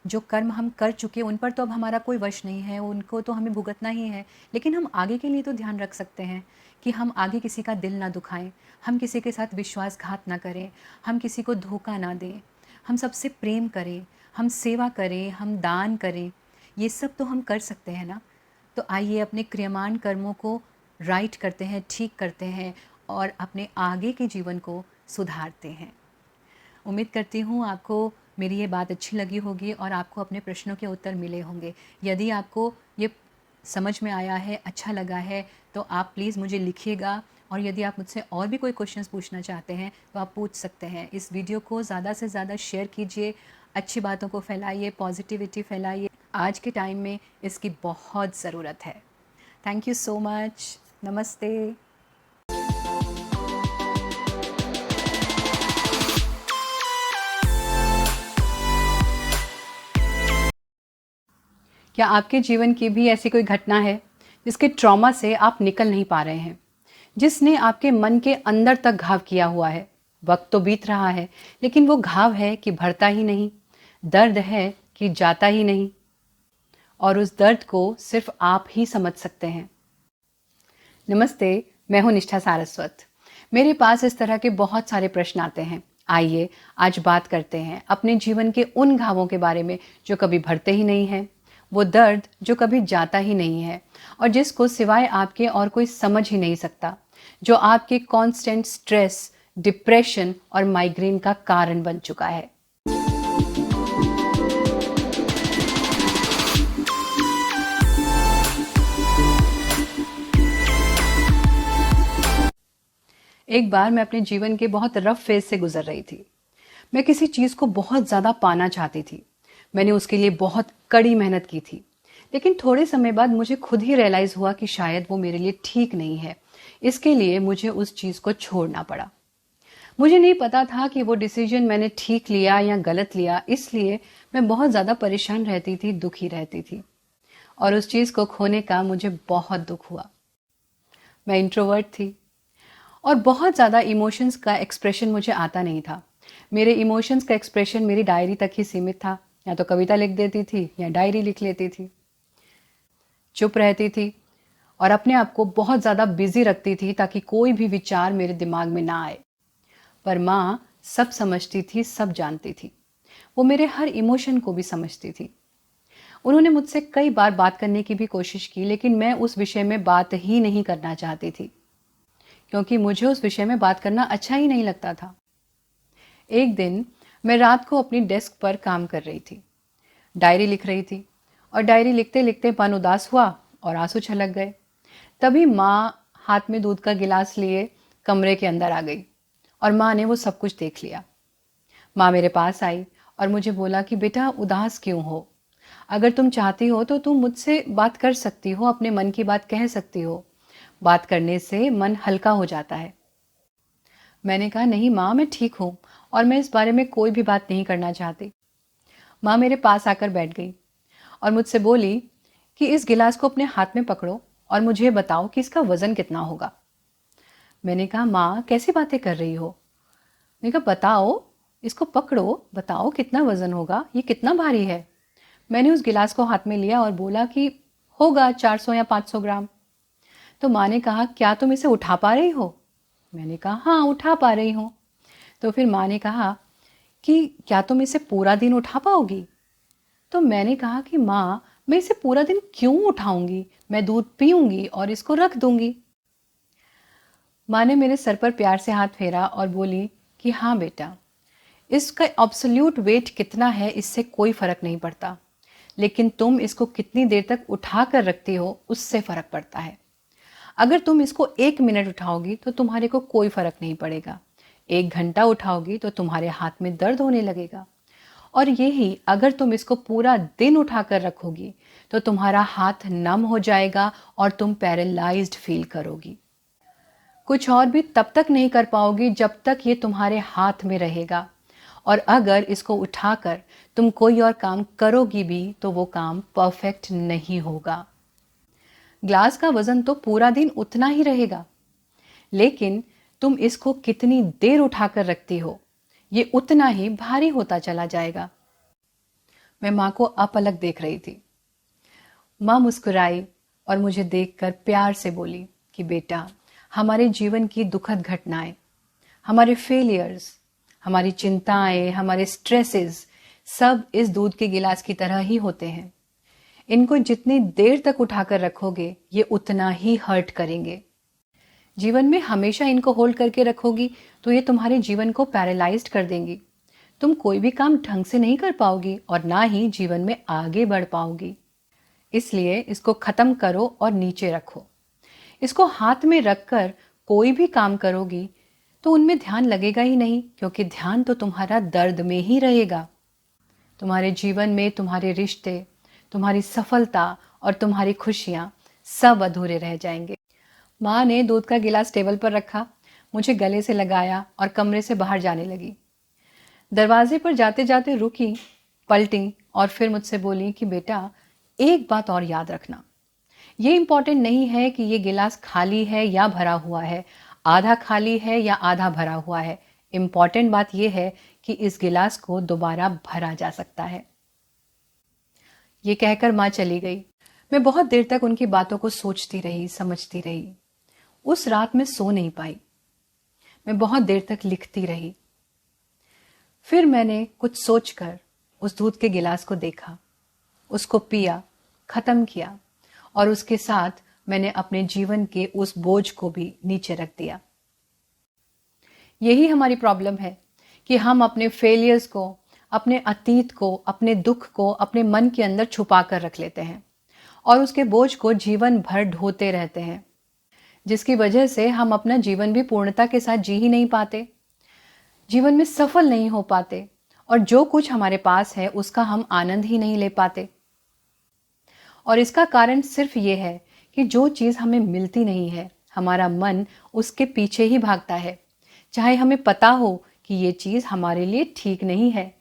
जो कर्म हम कर चुके उन पर तो अब हमारा कोई वश नहीं है, उनको तो हमें भुगतना ही है। लेकिन हम आगे के लिए तो ध्यान रख सकते हैं कि हम आगे किसी का दिल ना दुखाएं, हम किसी के साथ विश्वासघात ना करें, हम किसी को धोखा ना दें, हम सबसे प्रेम करें, हम सेवा करें, हम दान करें। ये सब तो हम कर सकते हैं ना। तो आइए अपने क्रियमान कर्मों को राइट करते हैं, ठीक करते हैं और अपने आगे के जीवन को सुधारते हैं। उम्मीद करती हूँ आपको मेरी ये बात अच्छी लगी होगी और आपको अपने प्रश्नों के उत्तर मिले होंगे। यदि आपको ये समझ में आया है, अच्छा लगा है, तो आप प्लीज़ मुझे लिखिएगा और यदि आप मुझसे और भी कोई क्वेश्चंस पूछना चाहते हैं तो आप पूछ सकते हैं। इस वीडियो को ज़्यादा से ज़्यादा शेयर कीजिए, अच्छी बातों को फैलाइए, पॉजिटिविटी फैलाइए। आज के टाइम में इसकी बहुत ज़रूरत है। Thank you so much. नमस्ते। क्या आपके जीवन की भी ऐसी कोई घटना है जिसके ट्रॉमा से आप निकल नहीं पा रहे हैं, जिसने आपके मन के अंदर तक घाव किया हुआ है? वक्त तो बीत रहा है लेकिन वो घाव है कि भरता ही नहीं, दर्द है कि जाता ही नहीं, और उस दर्द को सिर्फ आप ही समझ सकते हैं। नमस्ते, मैं हूं निष्ठा सारस्वत। मेरे पास इस तरह के बहुत सारे प्रश्न आते हैं। आइए आज बात करते हैं अपने जीवन के उन घावों के बारे में जो कभी भरते ही नहीं हैं, वो दर्द जो कभी जाता ही नहीं है और जिसको सिवाय आपके और कोई समझ ही नहीं सकता, जो आपके कांस्टेंट स्ट्रेस, डिप्रेशन और माइग्रेन का कारण बन चुका है। एक बार मैं अपने जीवन के बहुत रफ फेज से गुजर रही थी। मैं किसी चीज़ को बहुत ज़्यादा पाना चाहती थी। मैंने उसके लिए बहुत कड़ी मेहनत की थी, लेकिन थोड़े समय बाद मुझे खुद ही रियलाइज़ हुआ कि शायद वो मेरे लिए ठीक नहीं है। इसके लिए मुझे उस चीज़ को छोड़ना पड़ा। मुझे नहीं पता था कि वो डिसीजन मैंने ठीक लिया या गलत लिया, इसलिए मैं बहुत ज़्यादा परेशान रहती थी, दुखी रहती थी और उस चीज़ को खोने का मुझे बहुत दुख हुआ। मैं इंट्रोवर्ट थी और बहुत ज़्यादा इमोशंस का एक्सप्रेशन मुझे आता नहीं था। मेरे इमोशंस का एक्सप्रेशन मेरी डायरी तक ही सीमित था। या तो कविता लिख देती थी या डायरी लिख लेती थी। चुप रहती थी और अपने आप को बहुत ज़्यादा बिजी रखती थी ताकि कोई भी विचार मेरे दिमाग में ना आए। पर माँ सब समझती थी, सब जानती थी। वो मेरे हर इमोशन को भी समझती थी। उन्होंने मुझसे कई बार बात करने की भी कोशिश की, लेकिन मैं उस विषय में बात ही नहीं करना चाहती थी, क्योंकि मुझे उस विषय में बात करना अच्छा ही नहीं लगता था। एक दिन मैं रात को अपनी डेस्क पर काम कर रही थी, डायरी लिख रही थी, और डायरी लिखते लिखते मन उदास हुआ और आंसू छलक गए। तभी माँ हाथ में दूध का गिलास लिए कमरे के अंदर आ गई, और माँ ने वो सब कुछ देख लिया। माँ मेरे पास आई और मुझे बोला कि बेटा, उदास क्यों हो? अगर तुम चाहती हो तो तुम मुझसे बात कर सकती हो, अपने मन की बात कह सकती हो। बात करने से मन हल्का हो जाता है। मैंने कहा, नहीं माँ, मैं ठीक हूँ और मैं इस बारे में कोई भी बात नहीं करना चाहती। माँ मेरे पास आकर बैठ गई और मुझसे बोली कि इस गिलास को अपने हाथ में पकड़ो और मुझे बताओ कि इसका वज़न कितना होगा। मैंने कहा, माँ कैसी बातें कर रही हो? मैंने कहा, बताओ, इसको पकड़ो, बताओ कितना वज़न होगा, ये कितना भारी है। मैंने उस गिलास को हाथ में लिया और बोला कि होगा 400 या 500 ग्राम। तो माँ ने कहा, क्या तुम इसे उठा पा रही हो? मैंने कहा, हाँ, उठा पा रही हूँ। तो फिर माँ ने कहा कि क्या तुम इसे पूरा दिन उठा पाओगी? तो मैंने कहा कि माँ, मैं इसे पूरा दिन क्यों उठाऊंगी? मैं दूध पीऊंगी और इसको रख दूंगी। माँ ने मेरे सर पर प्यार से हाथ फेरा और बोली कि हाँ बेटा, इसका एब्सोल्यूट वेट कितना है इससे कोई फ़र्क नहीं पड़ता, लेकिन तुम इसको कितनी देर तक उठा कर रखती हो उससे फ़र्क पड़ता है। अगर तुम इसको 1 मिनट उठाओगी तो तुम्हारे को कोई फ़र्क नहीं पड़ेगा। 1 घंटा उठाओगी तो तुम्हारे हाथ में दर्द होने लगेगा। और यही अगर तुम इसको पूरा दिन उठा कर रखोगी तो तुम्हारा हाथ नम हो जाएगा और तुम पैरालाइज्ड फील करोगी। कुछ और भी तब तक नहीं कर पाओगी जब तक ये तुम्हारे हाथ में रहेगा, और अगर इसको उठाकर तुम कोई और काम करोगी भी तो वो काम परफेक्ट नहीं होगा। ग्लास का वजन तो पूरा दिन उतना ही रहेगा, लेकिन तुम इसको कितनी देर उठाकर रखती हो ये उतना ही भारी होता चला जाएगा। मैं माँ को अपलक देख रही थी। माँ मुस्कुराई और मुझे देखकर प्यार से बोली कि बेटा, हमारे जीवन की दुखद घटनाएं, हमारे फेलियर्स, हमारी चिंताएं, हमारे स्ट्रेसेस सब इस दूध के गिलास की तरह ही होते हैं। इनको जितनी देर तक उठाकर रखोगे ये उतना ही हर्ट करेंगे। जीवन में हमेशा इनको होल्ड करके रखोगी तो ये तुम्हारे जीवन को पैरालाइज्ड कर देंगी। तुम कोई भी काम ढंग से नहीं कर पाओगी और ना ही जीवन में आगे बढ़ पाओगी। इसलिए इसको खत्म करो और नीचे रखो। इसको हाथ में रखकर कोई भी काम करोगी तो उनमें ध्यान लगेगा ही नहीं, क्योंकि ध्यान तो तुम्हारा दर्द में ही रहेगा। तुम्हारे जीवन में तुम्हारे रिश्ते, तुम्हारी सफलता और तुम्हारी खुशियाँ सब अधूरे रह जाएंगे। माँ ने दूध का गिलास टेबल पर रखा, मुझे गले से लगाया और कमरे से बाहर जाने लगी। दरवाजे पर जाते जाते रुकी, पलटी और फिर मुझसे बोली कि बेटा, एक बात और याद रखना, ये इम्पॉर्टेंट नहीं है कि ये गिलास खाली है या भरा हुआ है, आधा खाली है या आधा भरा हुआ है। इम्पॉर्टेंट बात यह है कि इस गिलास को दोबारा भरा जा सकता है। ये कहकर माँ चली गई। मैं बहुत देर तक उनकी बातों को सोचती रही, समझती रही। उस रात मैं सो नहीं पाई। मैं बहुत देर तक लिखती रही। फिर मैंने कुछ सोचकर उस दूध के गिलास को देखा, उसको पिया, खत्म किया और उसके साथ मैंने अपने जीवन के उस बोझ को भी नीचे रख दिया। यही हमारी प्रॉब्लम है कि हम अपने फेलियर्स को, अपने अतीत को, अपने दुख को अपने मन के अंदर छुपा कर रख लेते हैं और उसके बोझ को जीवन भर ढोते रहते हैं, जिसकी वजह से हम अपना जीवन भी पूर्णता के साथ जी ही नहीं पाते, जीवन में सफल नहीं हो पाते और जो कुछ हमारे पास है उसका हम आनंद ही नहीं ले पाते। और इसका कारण सिर्फ ये है कि जो चीज़ हमें मिलती नहीं है, हमारा मन उसके पीछे ही भागता है, चाहे हमें पता हो कि ये चीज़ हमारे लिए ठीक नहीं है।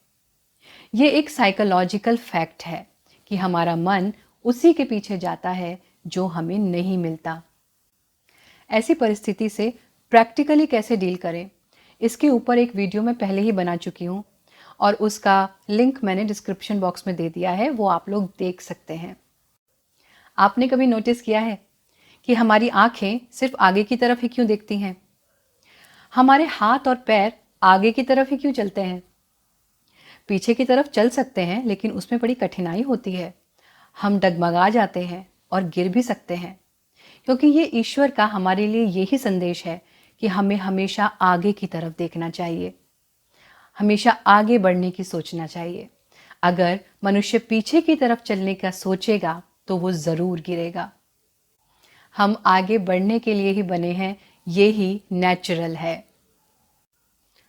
ये एक साइकोलॉजिकल फैक्ट है कि हमारा मन उसी के पीछे जाता है जो हमें नहीं मिलता। ऐसी परिस्थिति से प्रैक्टिकली कैसे डील करें, इसके ऊपर एक वीडियो मैं पहले ही बना चुकी हूँ और उसका लिंक मैंने डिस्क्रिप्शन बॉक्स में दे दिया है, वो आप लोग देख सकते हैं। आपने कभी नोटिस किया है कि हमारी आंखें सिर्फ आगे की तरफ ही क्यों देखती हैं? हमारे हाथ और पैर आगे की तरफ ही क्यों चलते हैं? पीछे की तरफ चल सकते हैं लेकिन उसमें बड़ी कठिनाई होती है। हम डगमगा जाते हैं और गिर भी सकते हैं, क्योंकि ये ईश्वर का हमारे लिए यही संदेश है कि हमें हमेशा आगे की तरफ देखना चाहिए, हमेशा आगे बढ़ने की सोचना चाहिए। अगर मनुष्य पीछे की तरफ चलने का सोचेगा तो वो ज़रूर गिरेगा। हम आगे बढ़ने के लिए ही बने हैं, ये ही नेचुरल है।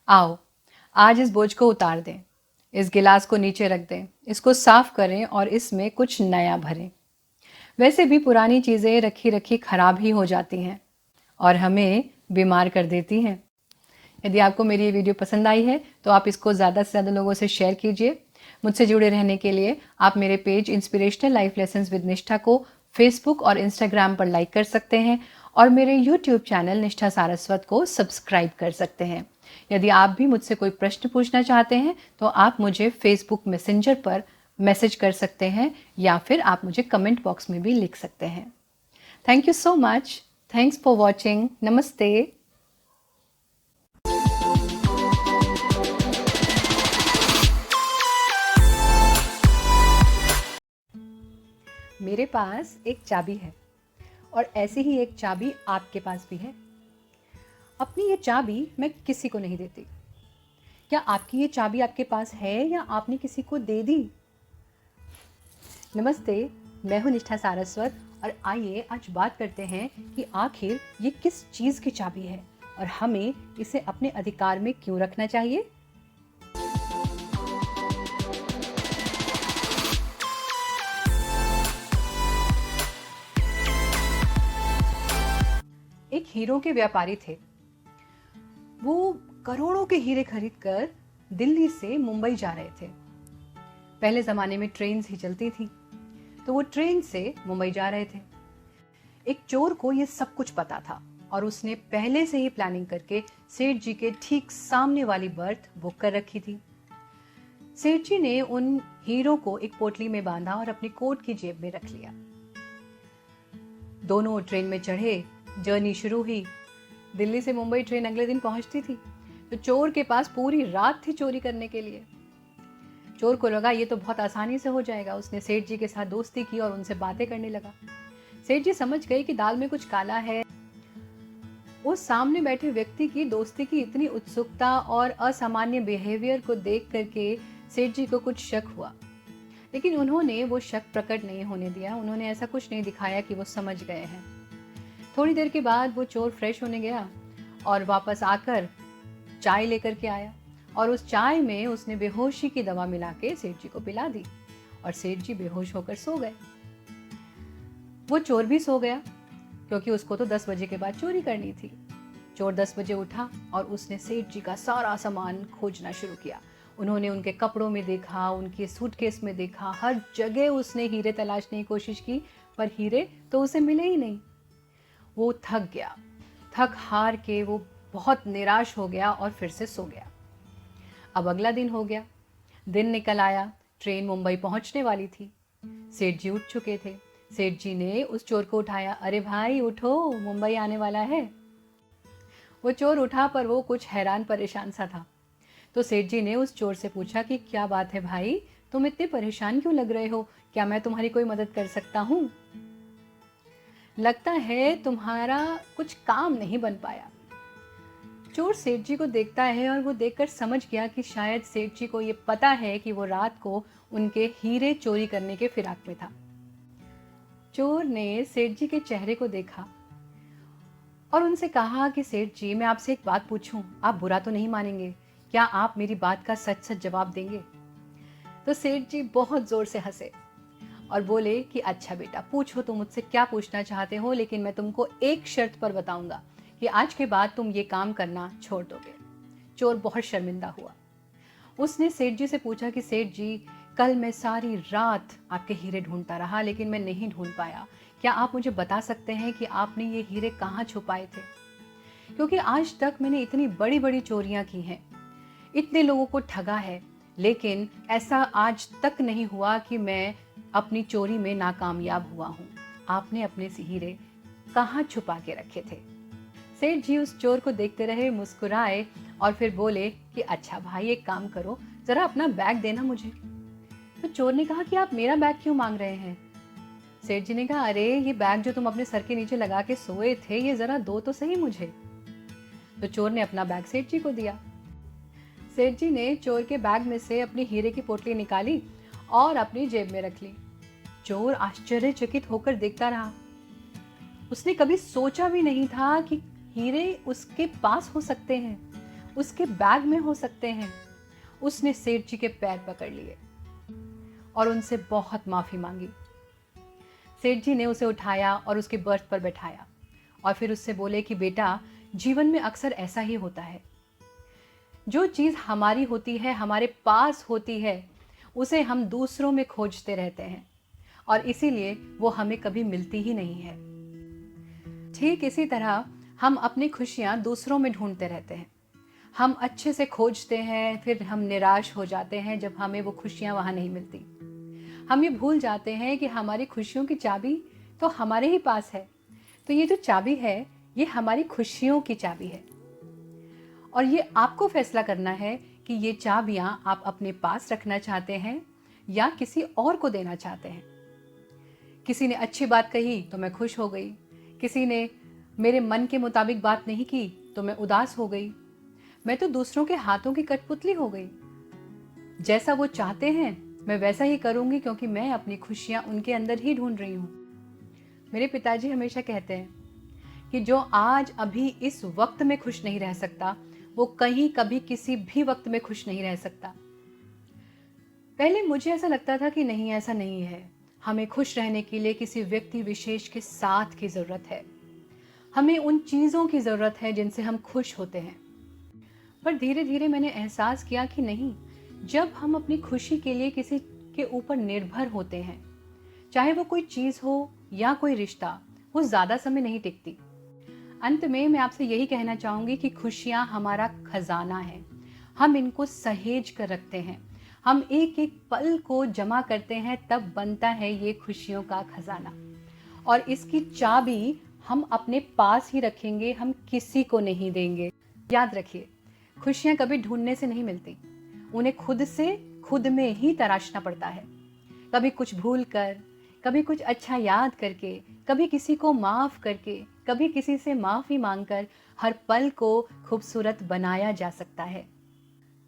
आओ आज इस बोझ को उतार दें, इस गिलास को नीचे रख दें, इसको साफ करें और इसमें कुछ नया भरें। वैसे भी पुरानी चीज़ें रखी रखी खराब ही हो जाती हैं और हमें बीमार कर देती हैं। यदि आपको मेरी ये वीडियो पसंद आई है तो आप इसको ज़्यादा से ज़्यादा लोगों से शेयर कीजिए। मुझसे जुड़े रहने के लिए आप मेरे page inspirational life lessons with निष्ठा को फेसबुक और इंस्टाग्राम पर लाइक कर सकते हैं और मेरे यूट्यूब चैनल निष्ठा सारस्वत को सब्सक्राइब कर सकते हैं। यदि आप भी मुझसे कोई प्रश्न पूछना चाहते हैं तो आप मुझे फेसबुक मैसेंजर पर मैसेज कर सकते हैं या फिर आप मुझे कमेंट बॉक्स में भी लिख सकते हैं। Thank you so much. Thanks for watching. नमस्ते। मेरे पास एक चाबी है और ऐसी ही एक चाबी आपके पास भी है। अपनी ये चाबी मैं किसी को नहीं देती। क्या आपकी ये चाबी आपके पास है या आपने किसी को दे दी? नमस्ते, मैं हूँ निष्ठा सारस्वत और आइए आज बात करते हैं कि आखिर ये किस चीज़ की चाबी है और हमें इसे अपने अधिकार में क्यों रखना चाहिए। एक हीरो के व्यापारी थे। वो करोड़ों के हीरे खरीदकर दिल्ली से मुंबई जा रहे थे। पहले जमाने में ट्रेन ही चलती थी, तो वो ट्रेन से मुंबई जा रहे थे। एक चोर को ये सब कुछ पता था और उसने पहले से ही प्लानिंग करके सेठ जी के ठीक सामने वाली बर्थ बुक कर रखी थी। सेठ जी ने उन हीरो को एक पोटली में बांधा और अपनी कोट की जेब में रख लिया। दोनों ट्रेन में चढ़े, जर्नी शुरू हुई। दिल्ली से मुंबई ट्रेन अगले दिन पहुंचती थी, तो चोर के पास पूरी रात थी चोरी करने के लिए। चोर को लगा ये तो बहुत आसानी से हो जाएगा। उसने सेठ जी के साथ दोस्ती की और उनसे बातें करने लगा। सेठ जी समझ गए कि दाल में कुछ काला है। उस सामने बैठे व्यक्ति की दोस्ती की इतनी उत्सुकता और असामान्य बिहेवियर को देख करके सेठ जी को कुछ शक हुआ, लेकिन उन्होंने वो शक प्रकट नहीं होने दिया। उन्होंने ऐसा कुछ नहीं दिखाया कि वो समझ गए हैं। थोड़ी देर के बाद वो चोर फ्रेश होने गया और वापस आकर चाय लेकर के आया और उस चाय में उसने बेहोशी की दवा मिला के सेठ जी को पिला दी और सेठ जी बेहोश होकर सो गए। वो चोर भी सो गया, क्योंकि उसको तो 10 बजे के बाद चोरी करनी थी। चोर 10 बजे उठा और उसने सेठ जी का सारा सामान खोजना शुरू किया। उन्होंने उनके कपड़ों में देखा, उनके सूटकेस में देखा, हर जगह उसने हीरे तलाशने की कोशिश की, पर हीरे तो उसे मिले ही नहीं। वो थक गया। थक हार के वो बहुत निराश हो गया और फिर से सो गया। अब अगला दिन हो गया। दिन निकल आया। ट्रेन मुंबई पहुंचने वाली थी। सेठ जी उठ चुके थे। सेठ जी ने उस चोर को उठाया। अरे भाई उठो, मुंबई आने वाला है। वो चोर उठा, पर वो कुछ हैरान परेशान सा था। तो सेठ जी ने उस चोर से पूछा कि क्या बात है भाई, तुम इतने परेशान क्यों लग रहे हो? क्या मैं तुम्हारी कोई मदद कर सकता हूँ? लगता है तुम्हारा कुछ काम नहीं बन पाया। चोर सेठ जी को देखता है और वो देखकर समझ गया कि शायद सेठ जी को ये पता है कि वो रात को उनके हीरे चोरी करने के फिराक में था। चोर ने सेठ जी के चेहरे को देखा और उनसे कहा कि सेठ जी, मैं आपसे एक बात पूछूं, आप बुरा तो नहीं मानेंगे? क्या आप मेरी बात का सच सच जवाब देंगे? तो सेठ जी बहुत जोर से हंसे और बोले कि अच्छा बेटा, पूछो तुम मुझसे क्या पूछना चाहते हो, लेकिन मैं तुमको एक शर्त पर बताऊंगा कि आज के बाद तुम ये काम करना छोड़ दोगे। चोर बहुत शर्मिंदा हुआ। उसने सेठ जी से पूछा कि सेठ जी, कल मैं सारी रात आपके हीरे ढूंढता रहा, लेकिन मैं नहीं ढूंढ पाया। क्या आप मुझे बता सकते हैं कि आपने ये हीरे कहाँ छुपाए थे? क्योंकि आज तक मैंने इतनी बड़ी बड़ी चोरियां की हैं, इतने लोगों को ठगा है, लेकिन ऐसा आज तक नहीं हुआ कि मैं अपनी चोरी में नाकामयाब हुआ हूँ। आपने अपने से हीरे कहाँ छुपा के रखे थे? सेठ जी उस चोर को देखते रहे, मुस्कुराए और फिर बोले कि अच्छा भाई, एक काम करो, जरा अपना बैग देना मुझे। तो चोर ने कहा कि आप मेरा बैग क्यों मांग रहे हैं? सेठ जी ने कहा, अरे ये बैग जो तुम अपने सर के नीचे लगा के सोए थे, ये जरा दो तो सही मुझे। तो चोर ने अपना बैग सेठ जी को दिया। सेठ जी ने चोर के बैग में से अपनी हीरे की पोटली निकाली और अपनी जेब में रख ली। चोर आश्चर्यचकित होकर देखता रहा। उसने कभी सोचा भी नहीं था कि हीरे उसके पास हो सकते हैं, उसके बैग में हो सकते हैं। उसने सेठ जी के पैर पकड़ लिए और उनसे बहुत माफी मांगी। सेठ जी ने उसे उठाया और उसके बर्थ पर बैठाया और फिर उससे बोले कि बेटा, जीवन में अक्सर ऐसा ही होता है। जो चीज हमारी होती है, हमारे पास होती है, उसे हम दूसरों में खोजते रहते हैं और इसीलिए वो हमें कभी मिलती ही नहीं है। ठीक इसी तरह हम अपनी खुशियां दूसरों में ढूंढते रहते हैं। हम अच्छे से खोजते हैं, फिर हम निराश हो जाते हैं जब हमें वो खुशियां वहां नहीं मिलती। हम ये भूल जाते हैं कि हमारी खुशियों की चाबी तो हमारे ही पास है। तो ये जो चाबी है, ये हमारी खुशियों की चाबी है और ये आपको फैसला करना है कि ये चाबियां आप अपने पास रखना चाहते हैं या किसी और को देना चाहते हैं। किसी ने अच्छी बात कही तो मैं खुश हो गई, किसी ने मेरे मन के मुताबिक बात नहीं की तो मैं उदास हो गई। मैं तो दूसरों के हाथों की कठपुतली हो गई। जैसा वो चाहते हैं मैं वैसा ही करूंगी, क्योंकि मैं अपनी खुशियां उनके अंदर ही ढूंढ रही हूँ। मेरे पिताजी हमेशा कहते हैं कि जो आज अभी इस वक्त में खुश नहीं रह सकता, वो कहीं कभी किसी भी वक्त में खुश नहीं रह सकता। पहले मुझे ऐसा लगता था कि नहीं, ऐसा नहीं है। हमें खुश रहने के लिए किसी व्यक्ति विशेष के साथ की जरूरत है। हमें उन चीजों की जरूरत है जिनसे हम खुश होते हैं। पर धीरे धीरे मैंने एहसास किया कि नहीं, जब हम अपनी खुशी के लिए किसी के ऊपर निर्भर होते हैं, चाहे वो कोई चीज हो या कोई रिश्ता, वो ज्यादा समय नहीं टिकती। अंत में मैं आपसे यही कहना चाहूंगी कि खुशियां हमारा खजाना है। हम इनको सहेज कर रखते हैं, हम एक एक पल को जमा करते हैं, तब बनता है ये खुशियों का खजाना। और इसकी चाबी हम अपने पास ही रखेंगे, हम किसी को नहीं देंगे। याद रखिए, खुशियां कभी ढूंढने से नहीं मिलती, उन्हें खुद से खुद में ही तराशना पड़ता है। कभी कुछ भूल कर, कभी कुछ अच्छा याद करके, कभी किसी को माफ करके, कभी किसी से माफी मांगकर हर पल को खूबसूरत बनाया जा सकता है।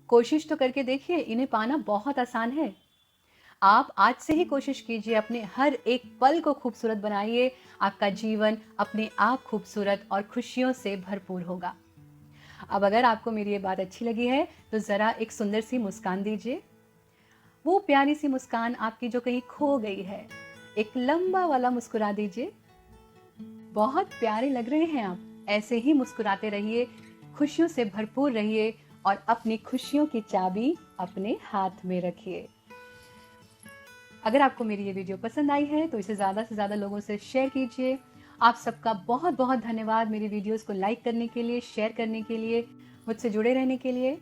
कोशिश तो करके देखिए, इन्हें पाना बहुत आसान है। आप आज से ही कोशिश कीजिए, अपने हर एक पल को खूबसूरत बनाइए। आपका जीवन अपने आप खूबसूरत और खुशियों से भरपूर होगा। अब अगर आपको मेरी ये बात अच्छी लगी है तो ज़रा एक सुंदर सी मुस्कान दीजिए। वो प्यारी सी मुस्कान आपकी जो कहीं खो गई है, एक लंबा वाला मुस्कुरा दीजिए। बहुत प्यारे लग रहे हैं आप। ऐसे ही मुस्कुराते रहिए, खुशियों से भरपूर रहिए और अपनी खुशियों की चाबी अपने हाथ में रखिए। अगर आपको मेरी ये वीडियो पसंद आई है तो इसे ज़्यादा से ज़्यादा लोगों से शेयर कीजिए। आप सबका बहुत बहुत धन्यवाद मेरी वीडियोस को लाइक करने के लिए, शेयर करने के लिए, मुझसे जुड़े रहने के लिए।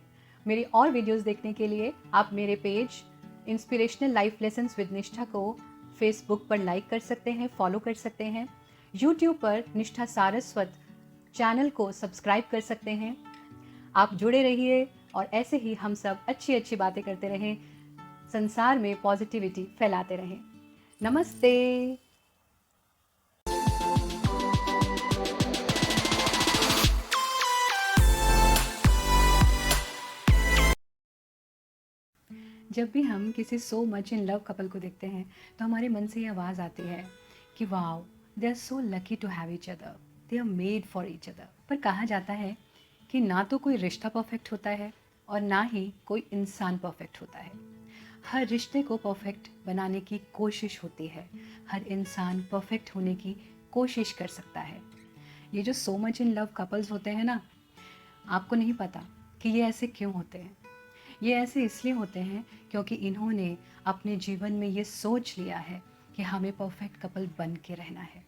मेरी और वीडियोस देखने के लिए आप मेरे page inspirational life lessons with निष्ठा को फेसबुक पर लाइक कर सकते हैं, फॉलो कर सकते हैं। यूट्यूब पर निष्ठा सारस्वत चैनल को सब्सक्राइब कर सकते हैं। आप जुड़े रहिए और ऐसे ही हम सब अच्छी अच्छी बातें करते रहें, संसार में पॉजिटिविटी फैलाते रहें। नमस्ते। जब भी हम किसी so much in love couple को देखते हैं तो हमारे मन से ये आवाज़ आती है कि wow, they are so lucky to have each other, they are made for each other. पर कहा जाता है कि ना तो कोई रिश्ता परफेक्ट होता है और ना ही कोई इंसान परफेक्ट होता है। हर रिश्ते को परफेक्ट बनाने की कोशिश होती है, हर इंसान परफेक्ट होने की कोशिश कर सकता है। ये जो so much in love couples होते हैं ना, आपको नहीं पता कि ये ऐसे क्यों होते हैं। ये ऐसे इसलिए होते हैं क्योंकि इन्होंने अपने जीवन में ये सोच लिया है कि हमें परफेक्ट कपल बन के रहना है।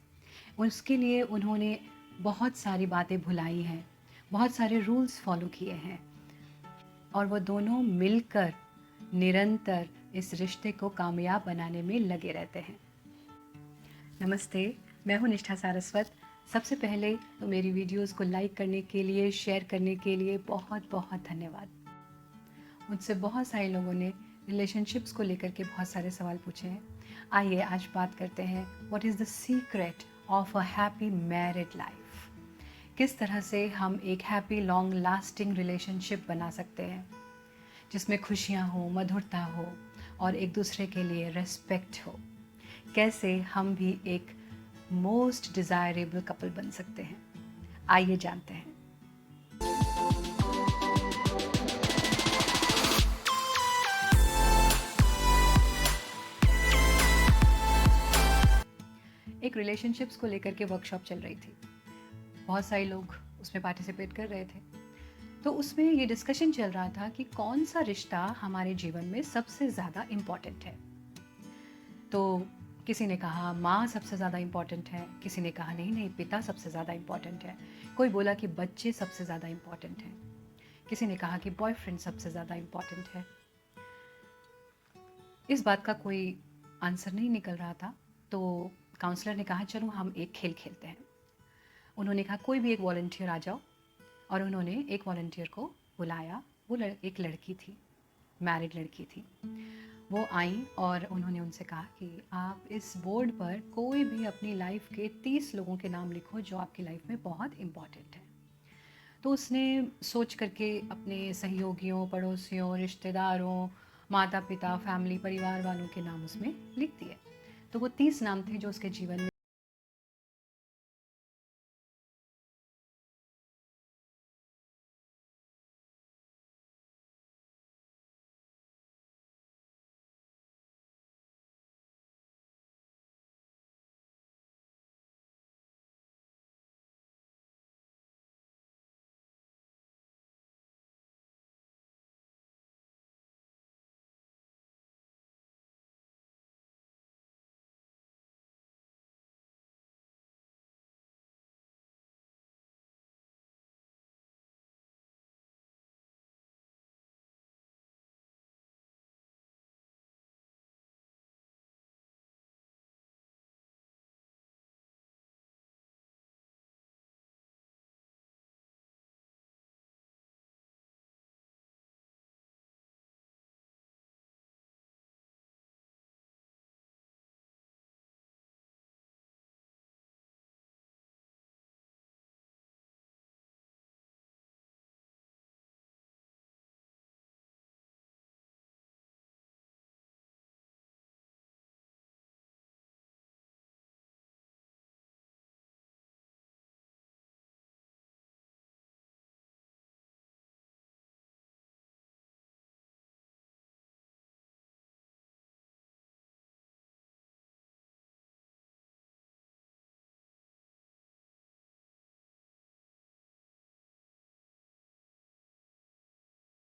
उसके लिए उन्होंने बहुत सारी बातें भुलाई हैं, बहुत सारे रूल्स फॉलो किए हैं और वो दोनों मिलकर निरंतर इस रिश्ते को कामयाब बनाने में लगे रहते हैं। नमस्ते, मैं हूँ निष्ठा सारस्वत। सबसे पहले तो मेरी वीडियोस को लाइक करने के लिए, शेयर करने के लिए बहुत बहुत धन्यवाद। मुझसे बहुत सारे लोगों ने रिलेशनशिप्स को लेकर के बहुत सारे सवाल पूछे हैं। आइए आज बात करते हैं what is the secret of a happy married life. किस तरह से हम एक हैप्पी लॉन्ग लास्टिंग रिलेशनशिप बना सकते हैं जिसमें खुशियाँ हो, मधुरता हो और एक दूसरे के लिए रेस्पेक्ट हो। कैसे हम भी एक मोस्ट डिज़ायरेबल कपल बन सकते हैं, आइए जानते हैं। एक रिलेशनशिप्स को लेकर के वर्कशॉप चल रही थी। बहुत सारे लोग उसमें पार्टिसिपेट कर रहे थे। तो उसमें ये डिस्कशन चल रहा था कि कौन सा रिश्ता हमारे जीवन में सबसे ज़्यादा इम्पॉर्टेंट है। तो किसी ने कहा माँ सबसे ज़्यादा इम्पॉर्टेंट है, किसी ने कहा नहीं नहीं पिता सबसे ज़्यादा इम्पॉर्टेंट है, कोई बोला कि बच्चे सबसे ज़्यादा इम्पॉर्टेंट हैं, किसी ने कहा कि बॉयफ्रेंड सबसे ज़्यादा इम्पॉर्टेंट है। इस बात का कोई आंसर नहीं निकल रहा था। तो काउंसलर ने कहा चलो हम एक खेल खेलते हैं। उन्होंने कहा कोई भी एक वॉलंटियर आ जाओ, और उन्होंने एक वॉलंटियर को बुलाया। वो एक लड़की थी, मैरिड लड़की थी। वो आई और उन्होंने उनसे कहा कि आप इस बोर्ड पर कोई भी अपनी लाइफ के 30 लोगों के नाम लिखो जो आपकी लाइफ में बहुत इम्पॉर्टेंट है। तो उसने सोच करके अपने सहयोगियों, पड़ोसियों, रिश्तेदारों, माता पिता, फैमिली, परिवार वालों के नाम उसमें लिख दिए। तो वो 30 नाम थे जो उसके जीवन में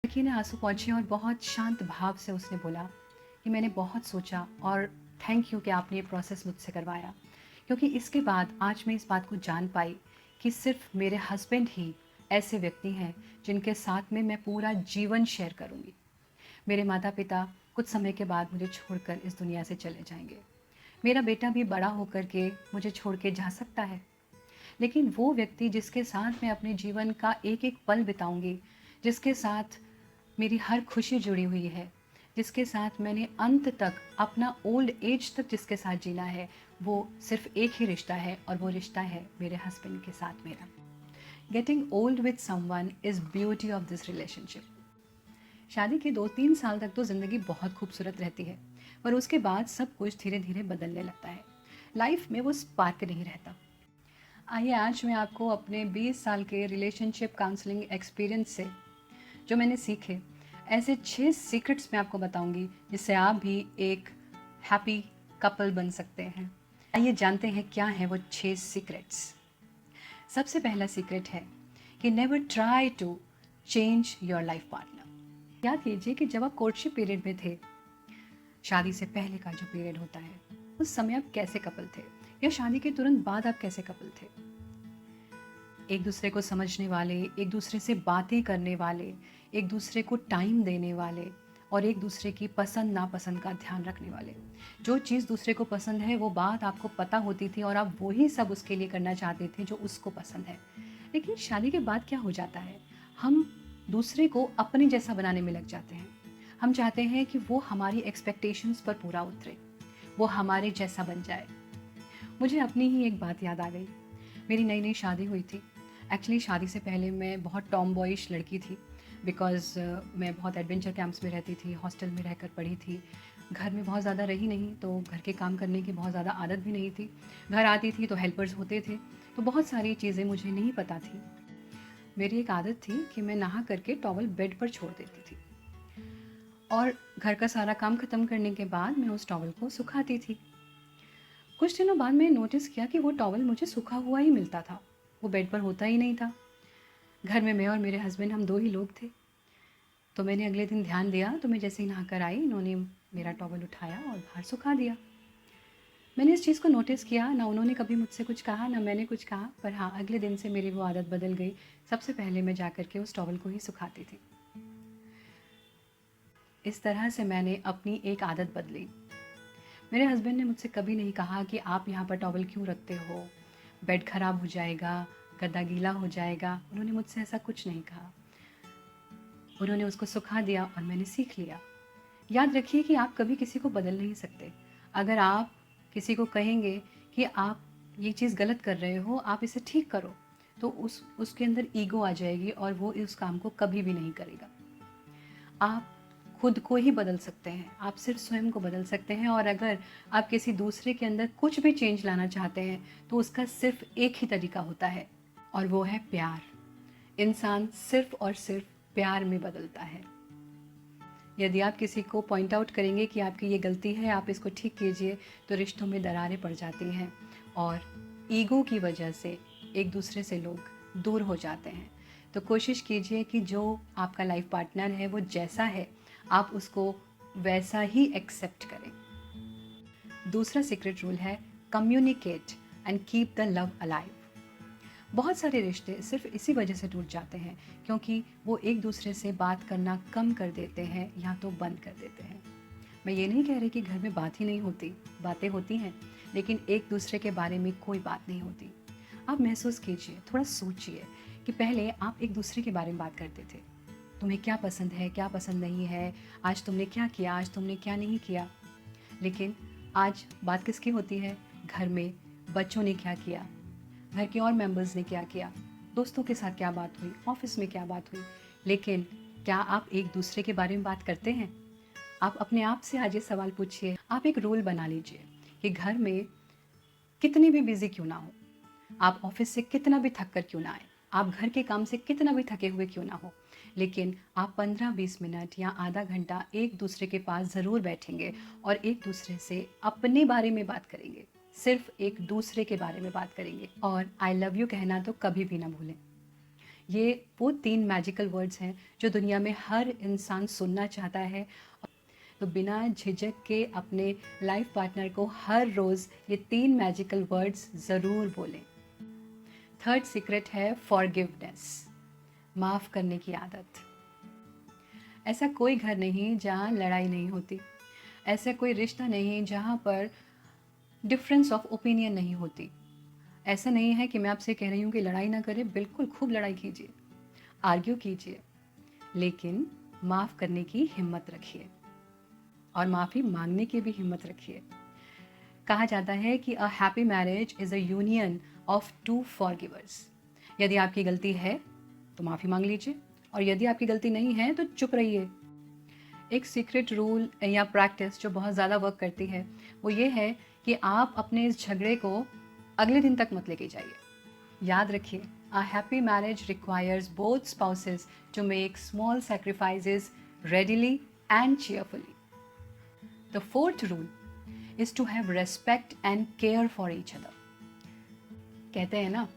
लड़की ने आंसू पहुंचे और बहुत शांत भाव से उसने बोला कि मैंने बहुत सोचा और थैंक यू कि आपने ये प्रोसेस मुझसे करवाया, क्योंकि इसके बाद आज मैं इस बात को जान पाई कि सिर्फ मेरे हस्बैंड ही ऐसे व्यक्ति हैं जिनके साथ में मैं पूरा जीवन शेयर करूंगी। मेरे माता पिता कुछ समय के बाद मुझे छोड़कर इस दुनिया से चले जाएंगे। मेरा बेटा भी बड़ा होकर के मुझे छोड़ के जा सकता है, लेकिन वो व्यक्ति जिसके साथ मैं अपने जीवन का एक एक पल बिताऊंगी, जिसके साथ मेरी हर खुशी जुड़ी हुई है, जिसके साथ मैंने अंत तक अपना ओल्ड एज तक जिसके साथ जीना है, वो सिर्फ एक ही रिश्ता है और वो रिश्ता है मेरे हस्बैंड के साथ मेरा। Getting old with someone is beauty of this relationship. शादी के 2-3 साल तक तो ज़िंदगी बहुत खूबसूरत रहती है, पर उसके बाद सब कुछ धीरे धीरे बदलने लगता है। लाइफ में वो स्पार्क नहीं रहता। आइए आज मैं आपको अपने 20 साल के रिलेशनशिप काउंसलिंग एक्सपीरियंस से जो मैंने सीखे, ऐसे 6 सीक्रेट्स मैं आपको बताऊंगी जिससे आप भी एक हैप्पी कपल बन सकते हैं। आइए जानते हैं क्या है वो 6 सीक्रेट्स। सबसे पहला सीक्रेट है कि never try to change your life partner. याद कीजिए कि जब आप कोर्टशिप पीरियड में थे, शादी से पहले का जो पीरियड होता है, उस समय आप कैसे कपल थे, या शादी के तुरंत बाद आप कैसे कपल थे। एक दूसरे को समझने वाले, एक दूसरे से बातें करने वाले, एक दूसरे को टाइम देने वाले और एक दूसरे की पसंद नापसंद का ध्यान रखने वाले। जो चीज़ दूसरे को पसंद है वो बात आपको पता होती थी और आप वही सब उसके लिए करना चाहते थे जो उसको पसंद है। लेकिन शादी के बाद क्या हो जाता है, हम दूसरे को अपने जैसा बनाने में लग जाते हैं। हम चाहते हैं कि वो हमारी एक्सपेक्टेशंस पर पूरा उतरे, वो हमारे जैसा बन जाए। मुझे अपनी ही एक बात याद आ गई। मेरी नई नई शादी हुई थी। एक्चुअली शादी से पहले मैं बहुत टॉम बॉयिश लड़की थी, बिकॉज़ मैं बहुत एडवेंचर कैंप्स में रहती थी, हॉस्टल में रहकर पढ़ी थी। घर में बहुत ज़्यादा रही नहीं, तो घर के काम करने की बहुत ज़्यादा आदत भी नहीं थी। घर आती थी तो हेल्पर्स होते थे, तो बहुत सारी चीज़ें मुझे नहीं पता थी। मेरी एक आदत थी कि मैं नहा करके टॉवल बेड पर छोड़ देती थी और घर का सारा काम ख़त्म करने के बाद मैं उस टॉवल को सुखाती थी। कुछ दिनों बाद मैं नोटिस किया कि वो टॉवल मुझे सूखा हुआ ही मिलता था, वो बेड पर होता ही नहीं था। घर में मैं और मेरे हस्बैंड, हम 2 ही लोग थे। तो मैंने अगले दिन ध्यान दिया, तो मैं जैसे ही नहाकर आई, इन्होंने मेरा टॉवल उठाया और बाहर सुखा दिया। मैंने इस चीज़ को नोटिस किया, ना उन्होंने कभी मुझसे कुछ कहा, ना मैंने कुछ कहा, पर हाँ, अगले दिन से मेरी वो आदत बदल गई। सबसे पहले मैं जा कर के उस टॉवल को ही सुखाती थी। इस तरह से मैंने अपनी एक आदत बदली। मेरे हस्बैंड ने मुझसे कभी नहीं कहा कि आप यहाँ पर टॉवल क्यों रखते हो, बेड ख़राब हो जाएगा, गद्दा गीला हो जाएगा। उन्होंने मुझसे ऐसा कुछ नहीं कहा। उन्होंने उसको सुखा दिया और मैंने सीख लिया। याद रखिए कि आप कभी किसी को बदल नहीं सकते। अगर आप किसी को कहेंगे कि आप ये चीज़ गलत कर रहे हो, आप इसे ठीक करो, तो उसके अंदर ईगो आ जाएगी और वो उस काम को कभी भी नहीं करेगा। आप खुद को ही बदल सकते हैं, आप सिर्फ स्वयं को बदल सकते हैं। और अगर आप किसी दूसरे के अंदर कुछ भी चेंज लाना चाहते हैं, तो उसका सिर्फ एक ही तरीका होता है, और वो है प्यार। इंसान सिर्फ और सिर्फ प्यार में बदलता है। यदि आप किसी को पॉइंट आउट करेंगे कि आपकी ये गलती है, आप इसको ठीक कीजिए, तो रिश्तों में दरारें पड़ जाती हैं और ईगो की वजह से एक दूसरे से लोग दूर हो जाते हैं। तो कोशिश कीजिए कि जो आपका लाइफ पार्टनर है वो जैसा है, आप उसको वैसा ही एक्सेप्ट करें। दूसरा सीक्रेट रूल है communicate and keep the love alive. बहुत सारे रिश्ते सिर्फ इसी वजह से टूट जाते हैं क्योंकि वो एक दूसरे से बात करना कम कर देते हैं या तो बंद कर देते हैं। मैं ये नहीं कह रही कि घर में बात ही नहीं होती, बातें होती हैं, लेकिन एक दूसरे के बारे में कोई बात नहीं होती। आप महसूस कीजिए, थोड़ा सोचिए कि पहले आप एक दूसरे के बारे में बात करते थे। तुम्हें क्या पसंद है, क्या पसंद नहीं है, आज तुमने क्या किया, आज तुमने क्या नहीं किया। लेकिन आज बात किसकी होती है? घर में बच्चों ने क्या किया, घर के और मेंबर्स ने क्या किया, दोस्तों के साथ क्या बात हुई, ऑफिस में क्या बात हुई। लेकिन क्या आप एक दूसरे के बारे में बात करते हैं? आप अपने आप से आज ये सवाल पूछिए। आप एक रूल बना लीजिए कि घर में कितनी भी बिजी क्यों ना हो, आप ऑफिस से कितना भी थक कर क्यों ना आए, आप घर के काम से कितना भी थके हुए क्यों ना हो, लेकिन आप 15-20 मिनट या आधा घंटा एक दूसरे के पास ज़रूर बैठेंगे और एक दूसरे से अपने बारे में बात करेंगे। सिर्फ एक दूसरे के बारे में बात करेंगे और आई लव यू कहना तो कभी भी ना भूलें। ये वो 3 मैजिकल वर्ड्स हैं जो दुनिया में हर इंसान सुनना चाहता है। तो बिना झिझक के अपने लाइफ पार्टनर को हर रोज़ ये 3 मैजिकल वर्ड्स ज़रूर बोलें। थर्ड सीक्रेट है फॉरगिवनेस, माफ़ करने की आदत। ऐसा कोई घर नहीं जहाँ लड़ाई नहीं होती, ऐसा कोई रिश्ता नहीं जहाँ पर डिफरेंस ऑफ ओपिनियन नहीं होती। ऐसा नहीं है कि मैं आपसे कह रही हूँ कि लड़ाई ना करें, बिल्कुल खूब लड़ाई कीजिए, आर्ग्यू कीजिए, लेकिन माफ़ करने की हिम्मत रखिए और माफ़ी मांगने की भी हिम्मत रखिए। कहा जाता है कि अ happy marriage is a union of 2 फॉरगिवर्स। यदि आपकी गलती है तो माफ़ी मांग लीजिए, और यदि आपकी गलती नहीं है तो चुप रहिए। एक सीक्रेट रूल या प्रैक्टिस जो बहुत ज़्यादा वर्क करती है वो ये है कि आप अपने इस झगड़े को अगले दिन तक मत लेके जाइए। याद रखिए, a happy marriage requires both spouses to make small sacrifices readily and cheerfully. The fourth rule is to have respect and care for each other. कहते हैं ना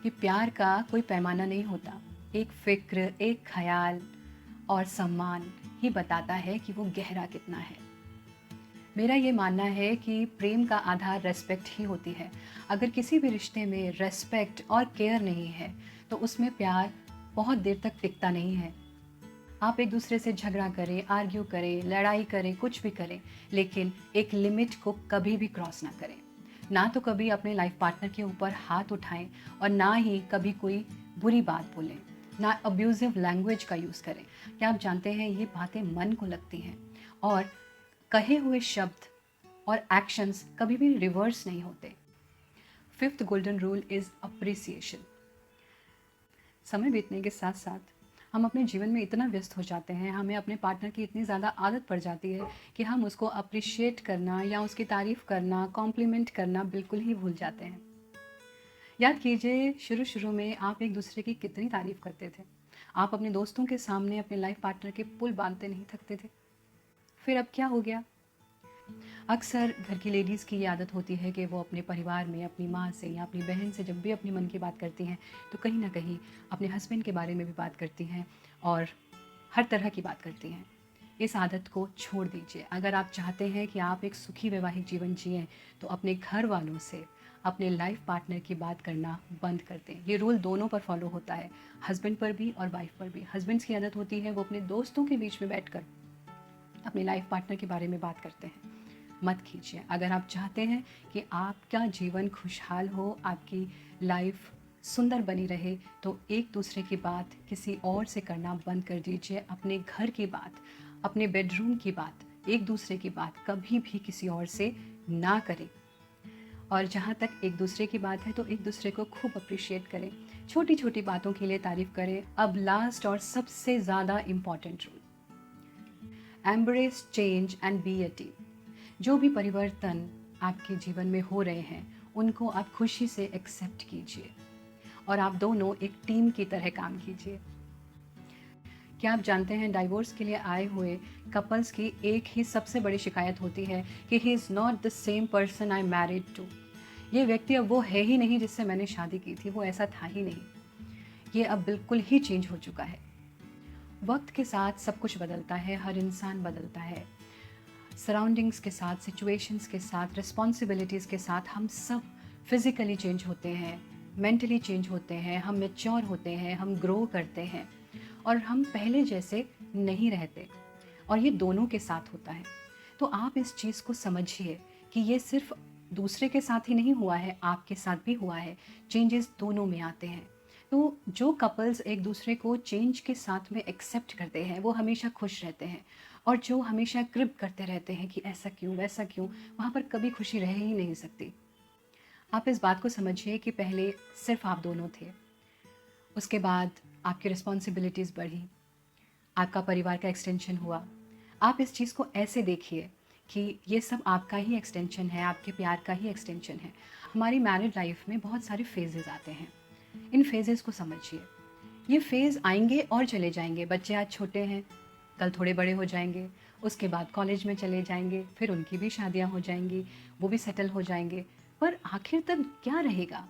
कि प्यार का कोई पैमाना नहीं होता, एक फिक्र, एक ख्याल और सम्मान ही बताता है कि वो गहरा कितना है। मेरा ये मानना है कि प्रेम का आधार रेस्पेक्ट ही होती है। अगर किसी भी रिश्ते में रेस्पेक्ट और केयर नहीं है तो उसमें प्यार बहुत देर तक टिकता नहीं है। आप एक दूसरे से झगड़ा करें, आर्ग्यू करें, लड़ाई करें, कुछ भी करें, लेकिन एक लिमिट को कभी भी क्रॉस ना करें। ना तो कभी अपने लाइफ पार्टनर के ऊपर हाथ उठाएं और ना ही कभी कोई बुरी बात बोलें। ना अब्यूज़िव लैंग्वेज का यूज़ करें। क्या आप जानते हैं ये बातें मन को लगती हैं और कहे हुए शब्द और एक्शंस कभी भी रिवर्स नहीं होते। Fifth golden rule is appreciation. समय बीतने के साथ साथ हम अपने जीवन में इतना व्यस्त हो जाते हैं, हमें अपने पार्टनर की इतनी ज़्यादा आदत पड़ जाती है कि हम उसको अप्रिशिएट करना या उसकी तारीफ़ करना, कॉम्प्लीमेंट करना बिल्कुल ही भूल जाते हैं। याद कीजिए शुरू में आप एक दूसरे की कितनी तारीफ़ करते थे। आप अपने दोस्तों के सामने अपने लाइफ पार्टनर के पुल बांधते नहीं थकते थे। फिर अब क्या हो गया? अक्सर घर की लेडीज़ की ये आदत होती है कि वो अपने परिवार में अपनी माँ से या अपनी बहन से जब भी अपने मन की बात करती हैं तो कहीं ना कहीं अपने हस्बैंड के बारे में भी बात करती हैं और हर तरह की बात करती हैं। इस आदत को छोड़ दीजिए। अगर आप चाहते हैं कि आप एक सुखी वैवाहिक जीवन जिएं तो अपने घर वालों से अपने लाइफ पार्टनर की बात करना बंद कर दें। ये रूल दोनों पर फॉलो होता है, हस्बैंड पर भी और वाइफ पर भी। हस्बैंड्स की आदत होती है वो अपने दोस्तों के बीच में बैठकर अपने लाइफ पार्टनर के बारे में बात करते हैं। मत कीजिए। अगर आप चाहते हैं कि आपका जीवन खुशहाल हो, आपकी लाइफ सुंदर बनी रहे, तो एक दूसरे की बात किसी और से करना बंद कर दीजिए। अपने घर की बात, अपने बेडरूम की बात, एक दूसरे की बात कभी भी किसी और से ना करें। और जहाँ तक एक दूसरे की बात है तो एक दूसरे को खूब अप्रिशिएट करें, छोटी छोटी बातों के लिए तारीफ करें। अब लास्ट और सबसे ज़्यादा important rule, embrace change and be a team. जो भी परिवर्तन आपके जीवन में हो रहे हैं उनको आप खुशी से एक्सेप्ट कीजिए और आप दोनों एक टीम की तरह काम कीजिए। क्या आप जानते हैं डाइवोर्स के लिए आए हुए कपल्स की एक ही सबसे बड़ी शिकायत होती है कि he is not the same person I married to. ये व्यक्ति अब वो है ही नहीं जिससे मैंने शादी की थी, वो ऐसा था ही नहीं, ये अब बिल्कुल ही चेंज हो चुका है। वक्त के साथ सब कुछ बदलता है, हर इंसान बदलता है, सराउंडिंग्स के साथ, सिचुएशंस के साथ, रिस्पॉन्सिबिलिटीज़ के साथ हम सब फिज़िकली चेंज होते हैं, मेंटली चेंज होते हैं, हम मैच्योर होते हैं, हम ग्रो करते हैं और हम पहले जैसे नहीं रहते। और ये दोनों के साथ होता है। तो आप इस चीज़ को समझिए कि ये सिर्फ दूसरे के साथ ही नहीं हुआ है, आपके साथ भी हुआ है। चेंजेस दोनों में आते हैं। तो जो कपल्स एक दूसरे को चेंज के साथ में एक्सेप्ट करते हैं वो हमेशा खुश रहते हैं, और जो हमेशा क्रिप करते रहते हैं कि ऐसा क्यों वैसा क्यों, वहाँ पर कभी खुशी रह ही नहीं सकती। आप इस बात को समझिए कि पहले सिर्फ आप दोनों थे, उसके बाद आपकी रिस्पॉन्सिबिलिटीज़ बढ़ी, आपका परिवार का एक्सटेंशन हुआ। आप इस चीज़ को ऐसे देखिए कि ये सब आपका ही एक्सटेंशन है, आपके प्यार का ही एक्सटेंशन है। हमारी मैरिड लाइफ में बहुत सारे फेजेस आते हैं, इन फेजेस को समझिए। ये फेज़ आएंगे और चले जाएंगे। बच्चे आज छोटे हैं, कल थोड़े बड़े हो जाएंगे, उसके बाद कॉलेज में चले जाएंगे, फिर उनकी भी शादियां हो जाएंगी, वो भी सेटल हो जाएंगे। पर आखिर तक क्या रहेगा?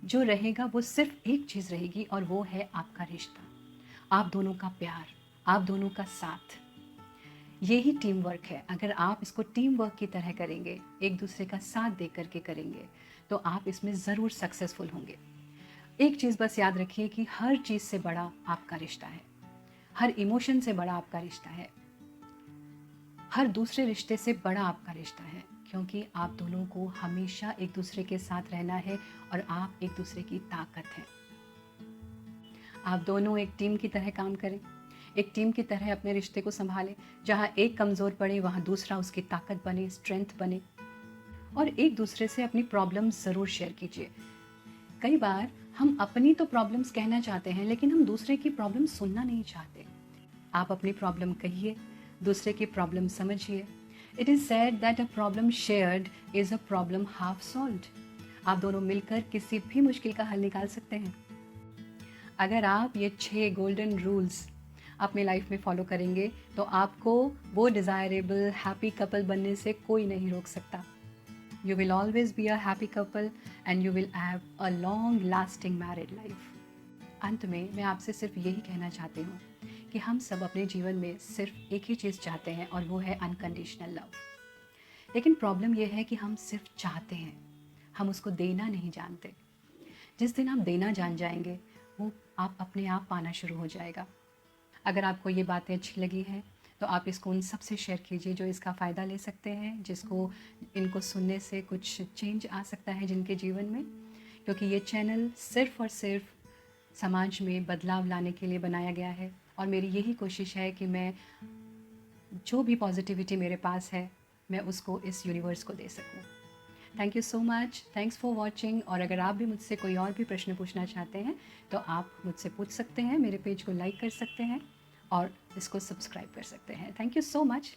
जो रहेगा वो सिर्फ एक चीज़ रहेगी और वो है आपका रिश्ता, आप दोनों का प्यार, आप दोनों का साथ। यही टीम वर्क है। अगर आप इसको टीम वर्क की तरह करेंगे, एक दूसरे का साथ दे करके करेंगे, तो आप इसमें ज़रूर सक्सेसफुल होंगे। एक चीज़ बस याद रखिए कि हर चीज़ से बड़ा आपका रिश्ता है, हर इमोशन से बड़ा आपका रिश्ता है, हर दूसरे रिश्ते से बड़ा आपका रिश्ता है, क्योंकि आप दोनों को हमेशा एक दूसरे के साथ रहना है और आप एक दूसरे की ताकत हैं। आप दोनों एक टीम की तरह काम करें, एक टीम की तरह अपने रिश्ते को संभालें। जहाँ एक कमज़ोर पड़े वहाँ दूसरा उसकी ताकत बने, स्ट्रेंथ बने। और एक दूसरे से अपनी प्रॉब्लम्स ज़रूर शेयर कीजिए। कई बार हम अपनी तो प्रॉब्लम्स कहना चाहते हैं लेकिन हम दूसरे की प्रॉब्लम सुनना नहीं चाहते। आप अपनी प्रॉब्लम कहिए, दूसरे की प्रॉब्लम समझिए। It is said that a problem shared is a problem half solved. आप दोनों मिलकर किसी भी मुश्किल का हल निकाल सकते हैं। अगर आप ये 6 गोल्डन रूल्स अपनी लाइफ में फॉलो करेंगे तो आपको वो डिज़ायरेबल हैप्पी कपल बनने से कोई नहीं रोक सकता। You will always be a happy couple and you will have a long lasting married life. अंत में मैं आपसे सिर्फ यही कहना चाहती हूँ कि हम सब अपने जीवन में सिर्फ एक ही चीज़ चाहते हैं और वो है अनकंडीशनल लव। लेकिन प्रॉब्लम ये है कि हम सिर्फ चाहते हैं, हम उसको देना नहीं जानते। जिस दिन आप देना जान जाएंगे वो आप अपने आप पाना शुरू हो जाएगा। अगर आपको ये बातें अच्छी लगी हैं तो आप इसको उन सब से शेयर कीजिए जो इसका फ़ायदा ले सकते हैं, जिसको इनको सुनने से कुछ चेंज आ सकता है जिनके जीवन में। क्योंकि ये चैनल सिर्फ़ और सिर्फ समाज में बदलाव लाने के लिए बनाया गया है और मेरी यही कोशिश है कि मैं जो भी पॉजिटिविटी मेरे पास है मैं उसको इस यूनिवर्स को दे सकूं। Thank you so much, thanks for watching. और अगर आप भी मुझसे कोई और भी प्रश्न पूछना चाहते हैं तो आप मुझसे पूछ सकते हैं, मेरे पेज को लाइक कर सकते हैं और इसको सब्सक्राइब कर सकते हैं। Thank you so much.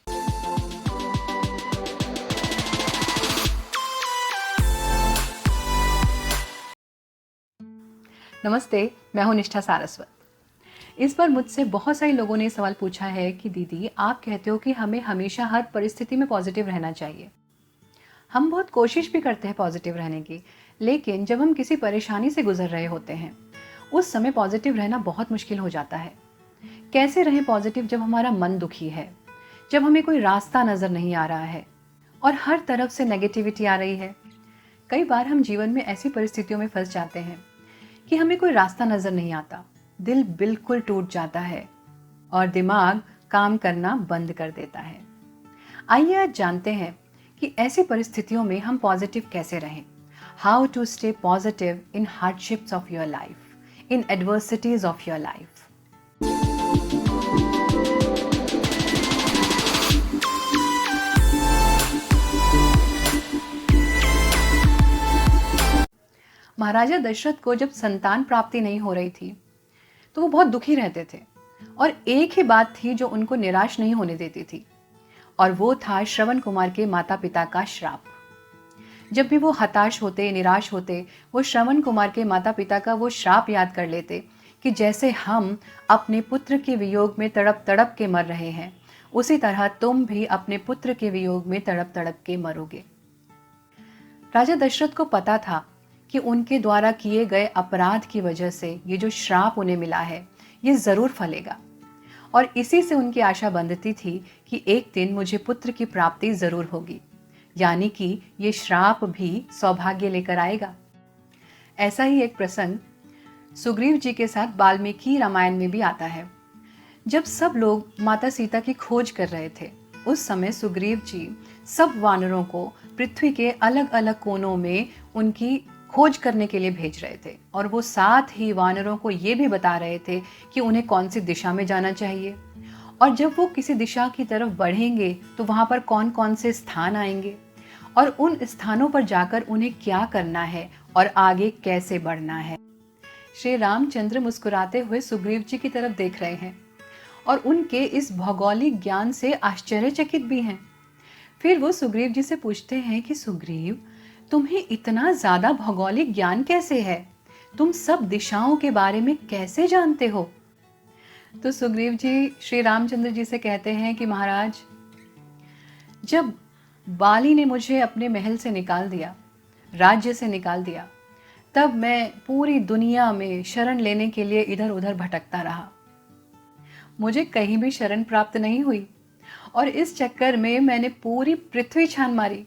नमस्ते, मैं हूँ निष्ठा सारस्वत। इस बार मुझसे बहुत सारे लोगों ने सवाल पूछा है कि दीदी आप कहते हो कि हमें हमेशा हर परिस्थिति में पॉजिटिव रहना चाहिए। हम बहुत कोशिश भी करते हैं पॉजिटिव रहने की, लेकिन जब हम किसी परेशानी से गुजर रहे होते हैं उस समय पॉजिटिव रहना बहुत मुश्किल हो जाता है। कैसे रहें पॉजिटिव जब हमारा मन दुखी है, जब हमें कोई रास्ता नज़र नहीं आ रहा है और हर तरफ से नेगेटिविटी आ रही है। कई बार हम जीवन में ऐसी परिस्थितियों में फंस जाते हैं कि हमें कोई रास्ता नज़र नहीं आता, दिल बिल्कुल टूट जाता है और दिमाग काम करना बंद कर देता है। आइए आज जानते हैं कि ऐसी परिस्थितियों में हम पॉजिटिव कैसे रहें। How to stay positive in hardships of your life, in adversities of your life. Maharaja Dasharath को जब संतान प्राप्ति नहीं हो रही थी तो वो बहुत दुखी रहते थे और एक ही बात थी जो उनको निराश नहीं होने देती थी, और वो था श्रवण कुमार के माता पिता का श्राप। जब भी वो हताश होते, निराश होते, वो श्रवण कुमार के माता पिता का वो श्राप याद कर लेते कि जैसे हम अपने पुत्र के वियोग में तड़प तड़प के मर रहे हैं, उसी तरह तुम भी अपने पुत्र के वियोग में तड़प तड़प के मरोगे। राजा दशरथ को पता था कि उनके द्वारा किए गए अपराध की वजह से ये जो श्राप उन्हें मिला है ये जरूर फलेगा, और इसी से उनकी आशा बंधती थी कि एक दिन मुझे पुत्र की प्राप्ति जरूर होगी, यानी कि ये श्राप भी सौभाग्य लेकर आएगा। ऐसा ही एक प्रसंग सुग्रीव जी के साथ वाल्मीकि रामायण में भी आता है। जब सब लोग माता सीता की खोज कर रहे थे उस समय सुग्रीव जी सब वानरों को पृथ्वी के अलग अलग कोनों में उनकी खोज करने के लिए भेज रहे थे, और वो साथ ही वानरों को ये भी बता रहे थे कि उन्हें कौन सी दिशा में जाना चाहिए, और जब वो किसी दिशा की तरफ बढ़ेंगे तो वहां पर कौन कौन से स्थान आएंगे और उन स्थानों पर जाकर उन्हें क्या करना है और आगे कैसे बढ़ना है। श्री रामचंद्र मुस्कुराते हुए सुग्रीव जी की तरफ देख रहे हैं और उनके इस भौगोलिक ज्ञान से आश्चर्यचकित भी हैं। फिर वो सुग्रीव जी से पूछते हैं कि सुग्रीव, तुम्हें इतना ज्यादा भौगोलिक ज्ञान कैसे है? तुम सब दिशाओं के बारे में कैसे जानते हो? तो सुग्रीव जी श्री रामचंद्र जी से कहते हैं कि महाराज, जब बाली ने मुझे अपने महल से निकाल दिया, राज्य से निकाल दिया, तब मैं पूरी दुनिया में शरण लेने के लिए इधर उधर भटकता रहा। मुझे कहीं भी शरण प्राप्त नहीं हुई और इस चक्कर में मैंने पूरी पृथ्वी छान मारी।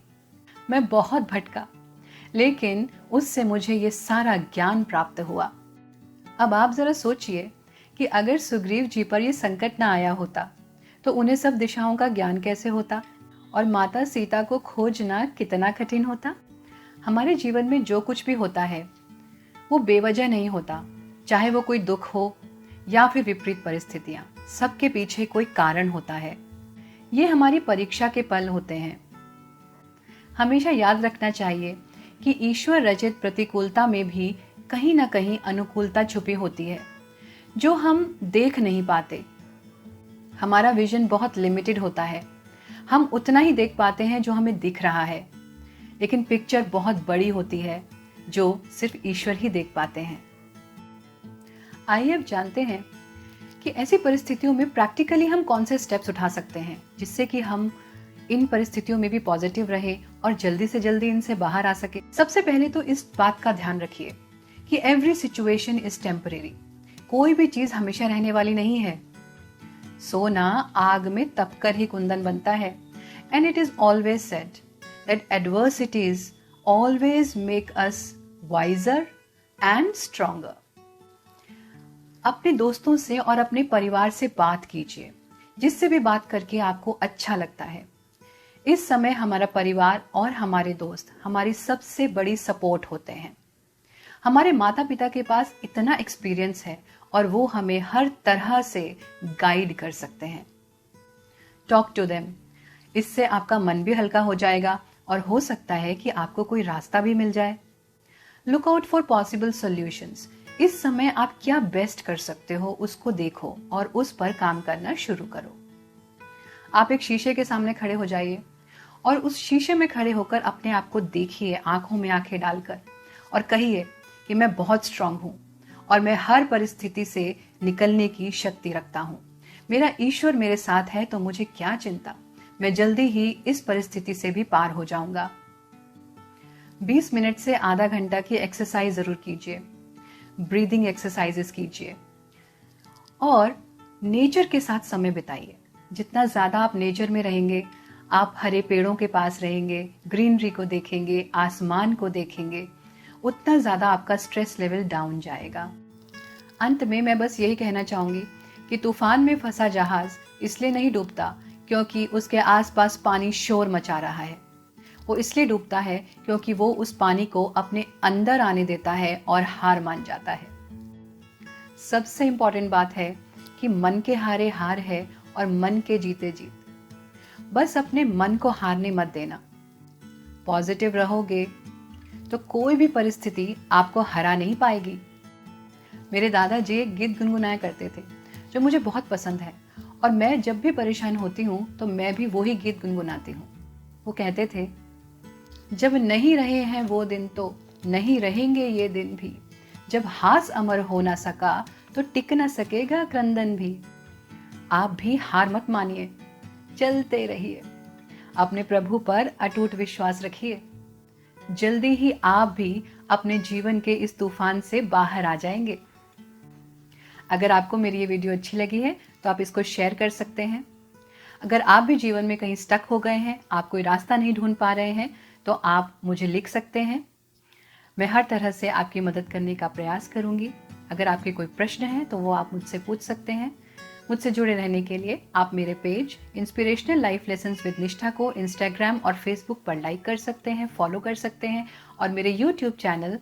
मैं बहुत भटका, लेकिन उससे मुझे ये सारा ज्ञान प्राप्त हुआ। अब आप जरा सोचिए कि अगर सुग्रीव जी पर यह संकट ना आया होता तो उन्हें सब दिशाओं का ज्ञान कैसे होता और माता सीता को खोजना कितना कठिन होता। हमारे जीवन में जो कुछ भी होता है वो बेवजह नहीं होता, चाहे वो कोई दुख हो या फिर विपरीत परिस्थितियां, सबके पीछे कोई कारण होता है। ये हमारी परीक्षा के पल होते हैं। हमेशा याद रखना चाहिए कि ईश्वर रचित प्रतिकूलता में भी कहीं ना कहीं अनुकूलता छुपी होती है जो हम देख नहीं पाते। हमारा विजन बहुत लिमिटेड होता है, हम उतना ही देख पाते हैं जो हमें दिख रहा है, लेकिन पिक्चर बहुत बड़ी होती है जो सिर्फ ईश्वर ही देख पाते हैं। आइए अब जानते हैं कि ऐसी परिस्थितियों में प्रैक्टिकली हम कौन से स्टेप्स उठा सकते हैं जिससे कि हम इन परिस्थितियों में भी पॉजिटिव रहे और जल्दी से जल्दी इनसे बाहर आ सके। सबसे पहले तो इस बात का ध्यान रखिए कि एवरी सिचुएशन इज टेम्परेरी। कोई भी चीज हमेशा रहने वाली नहीं है। सोना आग में तपकर ही कुंदन बनता है, and it is always said that adversities always make us wiser and stronger. अपने दोस्तों से और अपने परिवार से बात कीजिए, जिससे भी बात करके आपको अच्छा लगता है। इस समय हमारा परिवार और हमारे दोस्त हमारी सबसे बड़ी सपोर्ट होते हैं। हमारे माता पिता के पास इतना एक्सपीरियंस है और वो हमें हर तरह से गाइड कर सकते हैं। Talk to them. इससे आपका मन भी हल्का हो जाएगा और हो सकता है कि आपको कोई रास्ता भी मिल जाए। Look out for possible solutions. इस समय आप क्या बेस्ट कर सकते हो उसको देखो और उस पर काम करना शुरू करो। आप एक शीशे के सामने खड़े हो जाइए और उस शीशे में खड़े होकर अपने आप को देखिए, आंखों में आंखें डालकर, और कहिए कि मैं बहुत स्ट्रांग हूं और मैं हर परिस्थिति से निकलने की शक्ति रखता हूं। मेरा ईश्वर मेरे साथ है तो मुझे क्या चिंता, मैं जल्दी ही इस परिस्थिति से भी पार हो जाऊंगा। 20 मिनट से आधा घंटा की एक्सरसाइज जरूर कीजिए, ब्रीदिंग एक्सरसाइजेस कीजिए और नेचर के साथ समय बिताइए। जितना ज्यादा आप नेचर में रहेंगे, आप हरे पेड़ों के पास रहेंगे, ग्रीनरी को देखेंगे, आसमान को देखेंगे, उतना ज्यादा आपका स्ट्रेस लेवल डाउन जाएगा। अंत में मैं बस यही कहना चाहूंगी कि तूफान में फंसा जहाज इसलिए नहीं डूबता क्योंकि उसके आसपास पानी शोर मचा रहा है। वो इसलिए डूबता है क्योंकि वो उस पानी को अपने अंदर आने देता है और हार मान जाता है। सबसे इंपॉर्टेंट बात है कि मन के हारे हार है और मन के जीते जीत। बस अपने मन को हारने मत देना। पॉजिटिव रहोगे तो कोई भी परिस्थिति आपको हरा नहीं पाएगी। मेरे दादाजी एक गीत गुनगुनाया करते थे जो मुझे बहुत पसंद है और मैं जब भी परेशान होती हूँ तो मैं भी वही गीत गुनगुनाती हूँ। वो कहते थे, जब नहीं रहे हैं वो दिन तो नहीं रहेंगे ये दिन भी, जब हास अमर हो ना सका तो टिक ना सकेगा क्रंदन भी। आप भी हार मत मानिए, चलते रहिए, अपने प्रभु पर अटूट विश्वास रखिए। जल्दी ही आप भी अपने जीवन के इस तूफान से बाहर आ जाएंगे। अगर आपको मेरी ये वीडियो अच्छी लगी है तो आप इसको शेयर कर सकते हैं। अगर आप भी जीवन में कहीं स्टक हो गए हैं, आप कोई रास्ता नहीं ढूंढ पा रहे हैं, तो आप मुझे लिख सकते हैं। मैं हर तरह से आपकी मदद करने का प्रयास करूंगी। अगर आपके कोई प्रश्न है तो वो आप मुझसे पूछ सकते हैं। मुझसे जुड़े रहने के लिए आप मेरे page inspirational life lessons with निष्ठा को इंस्टाग्राम और फेसबुक पर लाइक कर सकते हैं, फॉलो कर सकते हैं और मेरे यूट्यूब चैनल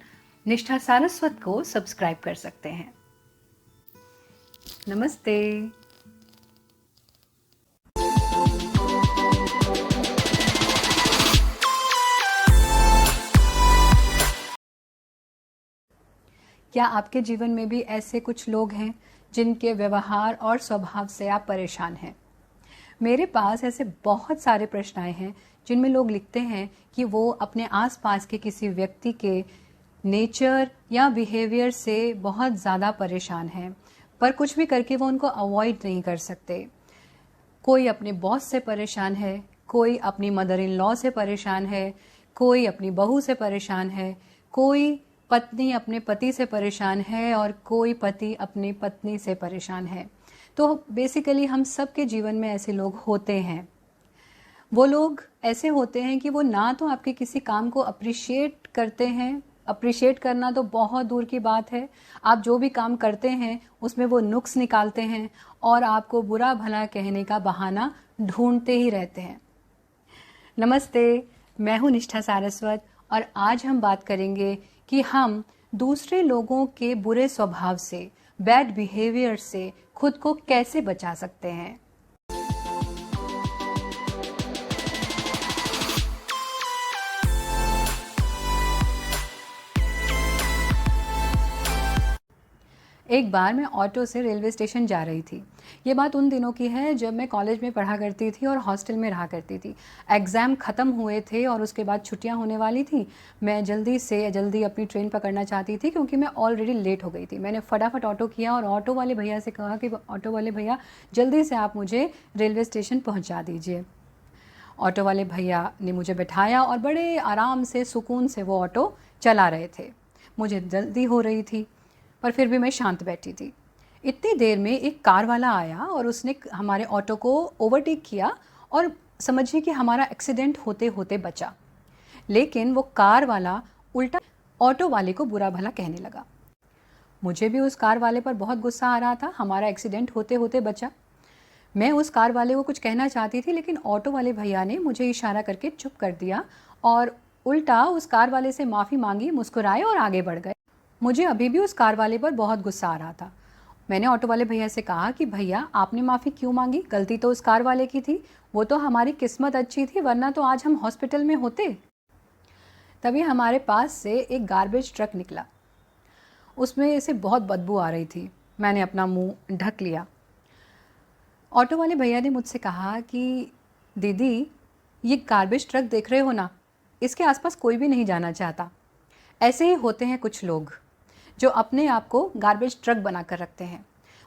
निष्ठा सारस्वत को सब्सक्राइब कर सकते हैं। नमस्ते। क्या आपके जीवन में भी ऐसे कुछ लोग हैं जिनके व्यवहार और स्वभाव से आप परेशान हैं? मेरे पास ऐसे बहुत सारे प्रश्न आए हैं जिनमें लोग लिखते हैं कि वो अपने आसपास के किसी व्यक्ति के नेचर या बिहेवियर से बहुत ज़्यादा परेशान हैं, पर कुछ भी करके वो उनको अवॉइड नहीं कर सकते। कोई अपने बॉस से परेशान है, कोई अपनी मदर इन लॉ से परेशान है, कोई अपनी बहू से परेशान है, कोई पत्नी अपने पति से परेशान है और कोई पति अपनी पत्नी से परेशान है। तो बेसिकली हम सब के जीवन में ऐसे लोग होते हैं। वो लोग ऐसे होते हैं कि वो ना तो आपके किसी काम को अप्रिशिएट करते हैं, अप्रिशिएट करना तो बहुत दूर की बात है, आप जो भी काम करते हैं उसमें वो नुक्स निकालते हैं और आपको बुरा भला कहने का बहाना ढूंढते ही रहते हैं। नमस्ते, मैं हूँ निष्ठा सारस्वत और आज हम बात करेंगे कि हम दूसरे लोगों के बुरे स्वभाव से, बैड बिहेवियर से खुद को कैसे बचा सकते हैं। एक बार मैं ऑटो से रेलवे स्टेशन जा रही थी। ये बात उन दिनों की है जब मैं कॉलेज में पढ़ा करती थी और हॉस्टल में रहा करती थी। एग्ज़ाम ख़त्म हुए थे और उसके बाद छुट्टियां होने वाली थी। मैं जल्दी से जल्दी अपनी ट्रेन पकड़ना चाहती थी क्योंकि मैं ऑलरेडी लेट हो गई थी। मैंने फटाफट ऑटो किया और ऑटो वाले भैया से कहा कि ऑटो वाले भैया जल्दी से आप मुझे रेलवे स्टेशन पहुँचा दीजिए। ऑटो वाले भैया ने मुझे बैठाया और बड़े आराम से, सुकून से वो ऑटो चला रहे थे। मुझे जल्दी हो रही थी पर फिर भी मैं शांत बैठी थी। इतनी देर में एक कार वाला आया और उसने हमारे ऑटो को ओवरटेक किया और समझिए कि हमारा एक्सीडेंट होते होते बचा। लेकिन वो कार वाला उल्टा ऑटो वाले को बुरा भला कहने लगा। मुझे भी उस कार वाले पर बहुत गुस्सा आ रहा था, हमारा एक्सीडेंट होते होते बचा। मैं उस कार वाले को कुछ कहना चाहती थी लेकिन ऑटो वाले भैया ने मुझे इशारा करके चुप कर दिया और उल्टा उस कार वाले से माफ़ी मांगी, मुस्कुराए और आगे बढ़ गए। मुझे अभी भी उस कार वाले पर बहुत गुस्सा आ रहा था। मैंने ऑटो वाले भैया से कहा कि भैया आपने माफ़ी क्यों मांगी, गलती तो उस कार वाले की थी, वो तो हमारी किस्मत अच्छी थी वरना तो आज हम हॉस्पिटल में होते। तभी हमारे पास से एक गार्बेज ट्रक निकला, उसमें से बहुत बदबू आ रही थी। मैंने अपना मुंह ढक लिया। ऑटो वाले भैया ने मुझसे कहा कि दीदी ये गार्बेज ट्रक देख रहे हो ना, इसके आसपास कोई भी नहीं जाना चाहता। ऐसे ही होते हैं कुछ लोग जो अपने आप को गार्बेज ट्रक बना कर रखते हैं।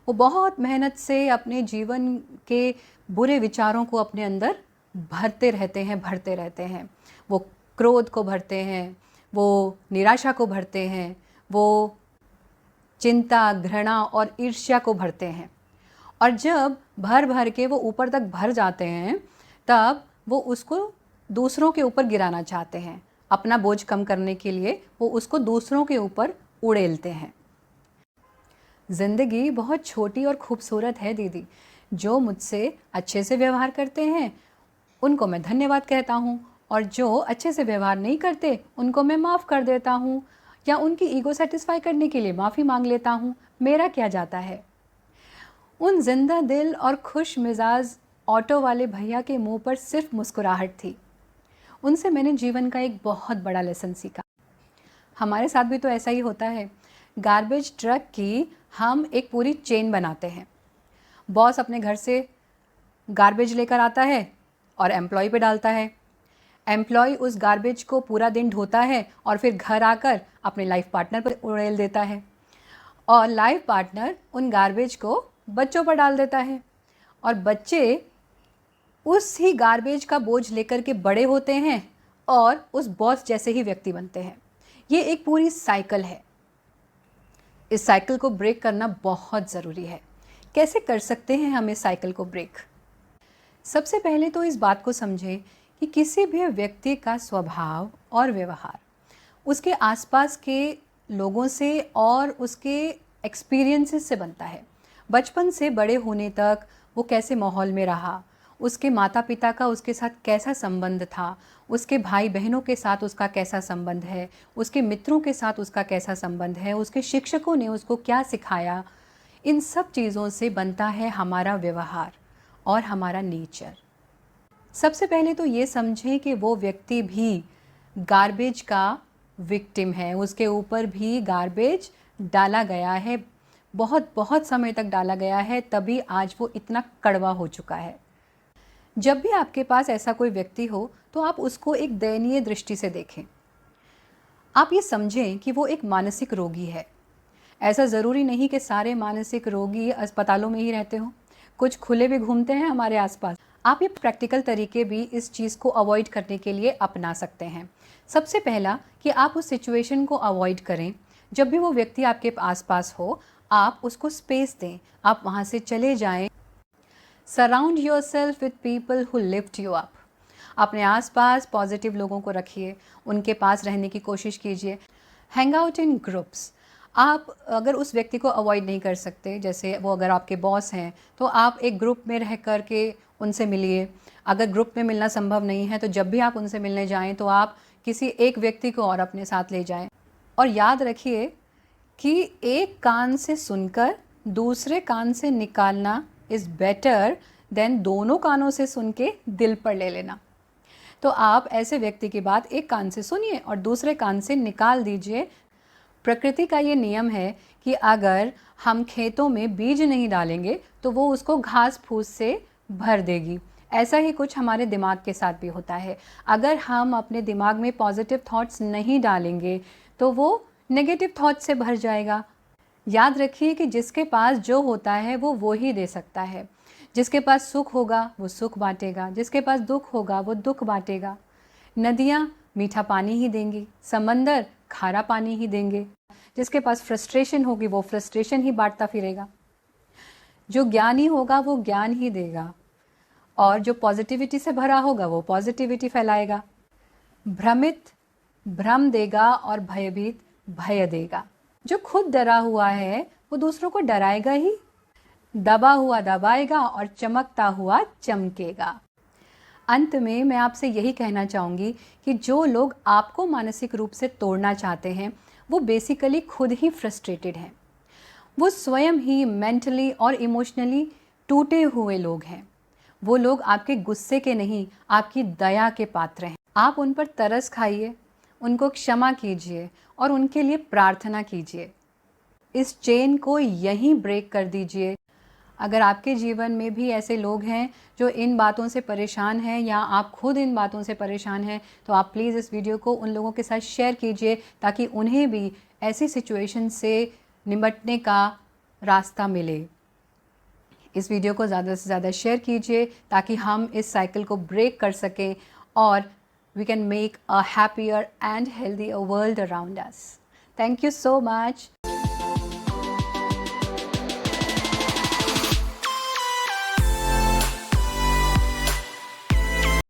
वो बहुत मेहनत से अपने जीवन के बुरे विचारों को अपने अंदर भरते रहते हैं। वो क्रोध को भरते हैं, वो निराशा को भरते हैं, वो चिंता, घृणा और ईर्ष्या को भरते हैं। और जब भर भर के वो ऊपर तक भर जाते हैं तब वो उसको दूसरों के ऊपर गिराना चाहते हैं। अपना बोझ कम करने के लिए वो उसको दूसरों के ऊपर उड़ेलते हैं। ज़िंदगी बहुत छोटी और खूबसूरत है दीदी। जो मुझसे अच्छे से व्यवहार करते हैं उनको मैं धन्यवाद कहता हूँ, और जो अच्छे से व्यवहार नहीं करते उनको मैं माफ़ कर देता हूँ या उनकी ईगो सेटिस्फाई करने के लिए माफ़ी मांग लेता हूँ। मेरा क्या जाता है। उन जिंदा दिल और खुश मिजाज ऑटो वाले भैया के मुंह पर सिर्फ मुस्कुराहट थी। उनसे मैंने जीवन का एक बहुत बड़ा लेसन सीखा। हमारे साथ भी तो ऐसा ही होता है। गार्बेज ट्रक की हम एक पूरी चेन बनाते हैं। बॉस अपने घर से गार्बेज लेकर आता है और एम्प्लॉय पे डालता है। एम्प्लॉय उस गार्बेज को पूरा दिन ढोता है और फिर घर आकर अपने लाइफ पार्टनर पर उड़ेल देता है, और लाइफ पार्टनर उन गार्बेज को बच्चों पर डाल देता है, और बच्चे उस ही गार्बेज का बोझ लेकर के बड़े होते हैं और उस बॉस जैसे ही व्यक्ति बनते हैं। ये एक पूरी साइकिल है। इस साइकिल को ब्रेक करना बहुत ज़रूरी है। कैसे कर सकते हैं हम इस साइकिल को ब्रेक? सबसे पहले तो इस बात को समझें कि किसी भी व्यक्ति का स्वभाव और व्यवहार उसके आसपास के लोगों से और उसके एक्सपीरियंसेस से बनता है। बचपन से बड़े होने तक वो कैसे माहौल में रहा, उसके माता पिता का उसके साथ कैसा संबंध था, उसके भाई बहनों के साथ उसका कैसा संबंध है, उसके मित्रों के साथ उसका कैसा संबंध है, उसके शिक्षकों ने उसको क्या सिखाया, इन सब चीज़ों से बनता है हमारा व्यवहार और हमारा नेचर। सबसे पहले तो ये समझें कि वो व्यक्ति भी गार्बेज का विक्टिम है। उसके ऊपर भी गार्बेज डाला गया है, बहुत बहुत समय तक डाला गया है, तभी आज वो इतना कड़वा हो चुका है। जब भी आपके पास ऐसा कोई व्यक्ति हो तो आप उसको एक दयनीय दृष्टि से देखें। आप ये समझें कि वो एक मानसिक रोगी है। ऐसा ज़रूरी नहीं कि सारे मानसिक रोगी अस्पतालों में ही रहते हों, कुछ खुले भी घूमते हैं हमारे आसपास। आप ये प्रैक्टिकल तरीके भी इस चीज़ को अवॉइड करने के लिए अपना सकते हैं। सबसे पहला कि आप उस सिचुएशन को अवॉइड करें। जब भी वो व्यक्ति आपके आसपास हो आप उसको स्पेस दें, आप वहाँ से चले जाएं। Surround yourself with people who lift you up. अपने आसपास पॉजिटिव लोगों को रखिए, उनके पास रहने की कोशिश कीजिए। Hang out in groups. आप अगर उस व्यक्ति को अवॉइड नहीं कर सकते, जैसे वो अगर आपके बॉस हैं तो आप एक ग्रुप में रह कर के उनसे मिलिए। अगर ग्रुप में मिलना संभव नहीं है तो जब भी आप उनसे मिलने जाएं तो आप किसी एक व्यक्ति को और अपने साथ ले जाएं। और याद रखिए कि एक कान से सुनकर दूसरे कान से निकालना इज़ बेटर देन दोनों कानों से सुन के दिल पर ले लेना। तो आप ऐसे व्यक्ति की बात एक कान से सुनिए और दूसरे कान से निकाल दीजिए। प्रकृति का ये नियम है कि अगर हम खेतों में बीज नहीं डालेंगे तो वो उसको घास फूस से भर देगी। ऐसा ही कुछ हमारे दिमाग के साथ भी होता है। अगर हम अपने दिमाग में पॉजिटिव थॉट्स नहीं डालेंगे तो वो नेगेटिव थॉट्स से भर जाएगा। याद रखिए कि जिसके पास जो होता है वो ही दे सकता है। जिसके पास सुख होगा वो सुख बांटेगा, जिसके पास दुख होगा वो दुख बांटेगा। नदियाँ मीठा पानी ही देंगी, समंदर खारा पानी ही देंगे। जिसके पास फ्रस्ट्रेशन होगी वो फ्रस्ट्रेशन ही बांटता फिरेगा। जो ज्ञानी होगा वो ज्ञान ही देगा, और जो पॉजिटिविटी से भरा होगा वो पॉजिटिविटी फैलाएगा। भ्रमित भ्रम देगा और भयभीत भय देगा। जो खुद डरा हुआ है वो दूसरों को डराएगा ही, दबा हुआ दबाएगा और चमकता हुआ चमकेगा। अंत में मैं आपसे यही कहना चाहूँगी कि जो लोग आपको मानसिक रूप से तोड़ना चाहते हैं वो बेसिकली खुद ही फ्रस्ट्रेटेड हैं। वो स्वयं ही मेंटली और इमोशनली टूटे हुए लोग हैं। वो लोग आपके गुस्से के नहीं, आपकी दया के पात्र हैं। आप उन पर तरस खाइए, उनको क्षमा कीजिए और उनके लिए प्रार्थना कीजिए। इस चेन को यहीं ब्रेक कर दीजिए। अगर आपके जीवन में भी ऐसे लोग हैं जो इन बातों से परेशान हैं या आप खुद इन बातों से परेशान हैं, तो आप प्लीज़ इस वीडियो को उन लोगों के साथ शेयर कीजिए ताकि उन्हें भी ऐसी सिचुएशन से निपटने का रास्ता मिले। इस वीडियो को ज़्यादा से ज़्यादा शेयर कीजिए ताकि हम इस साइकिल को ब्रेक कर सकें और we can make a happier and healthier world around us. Thank you so much.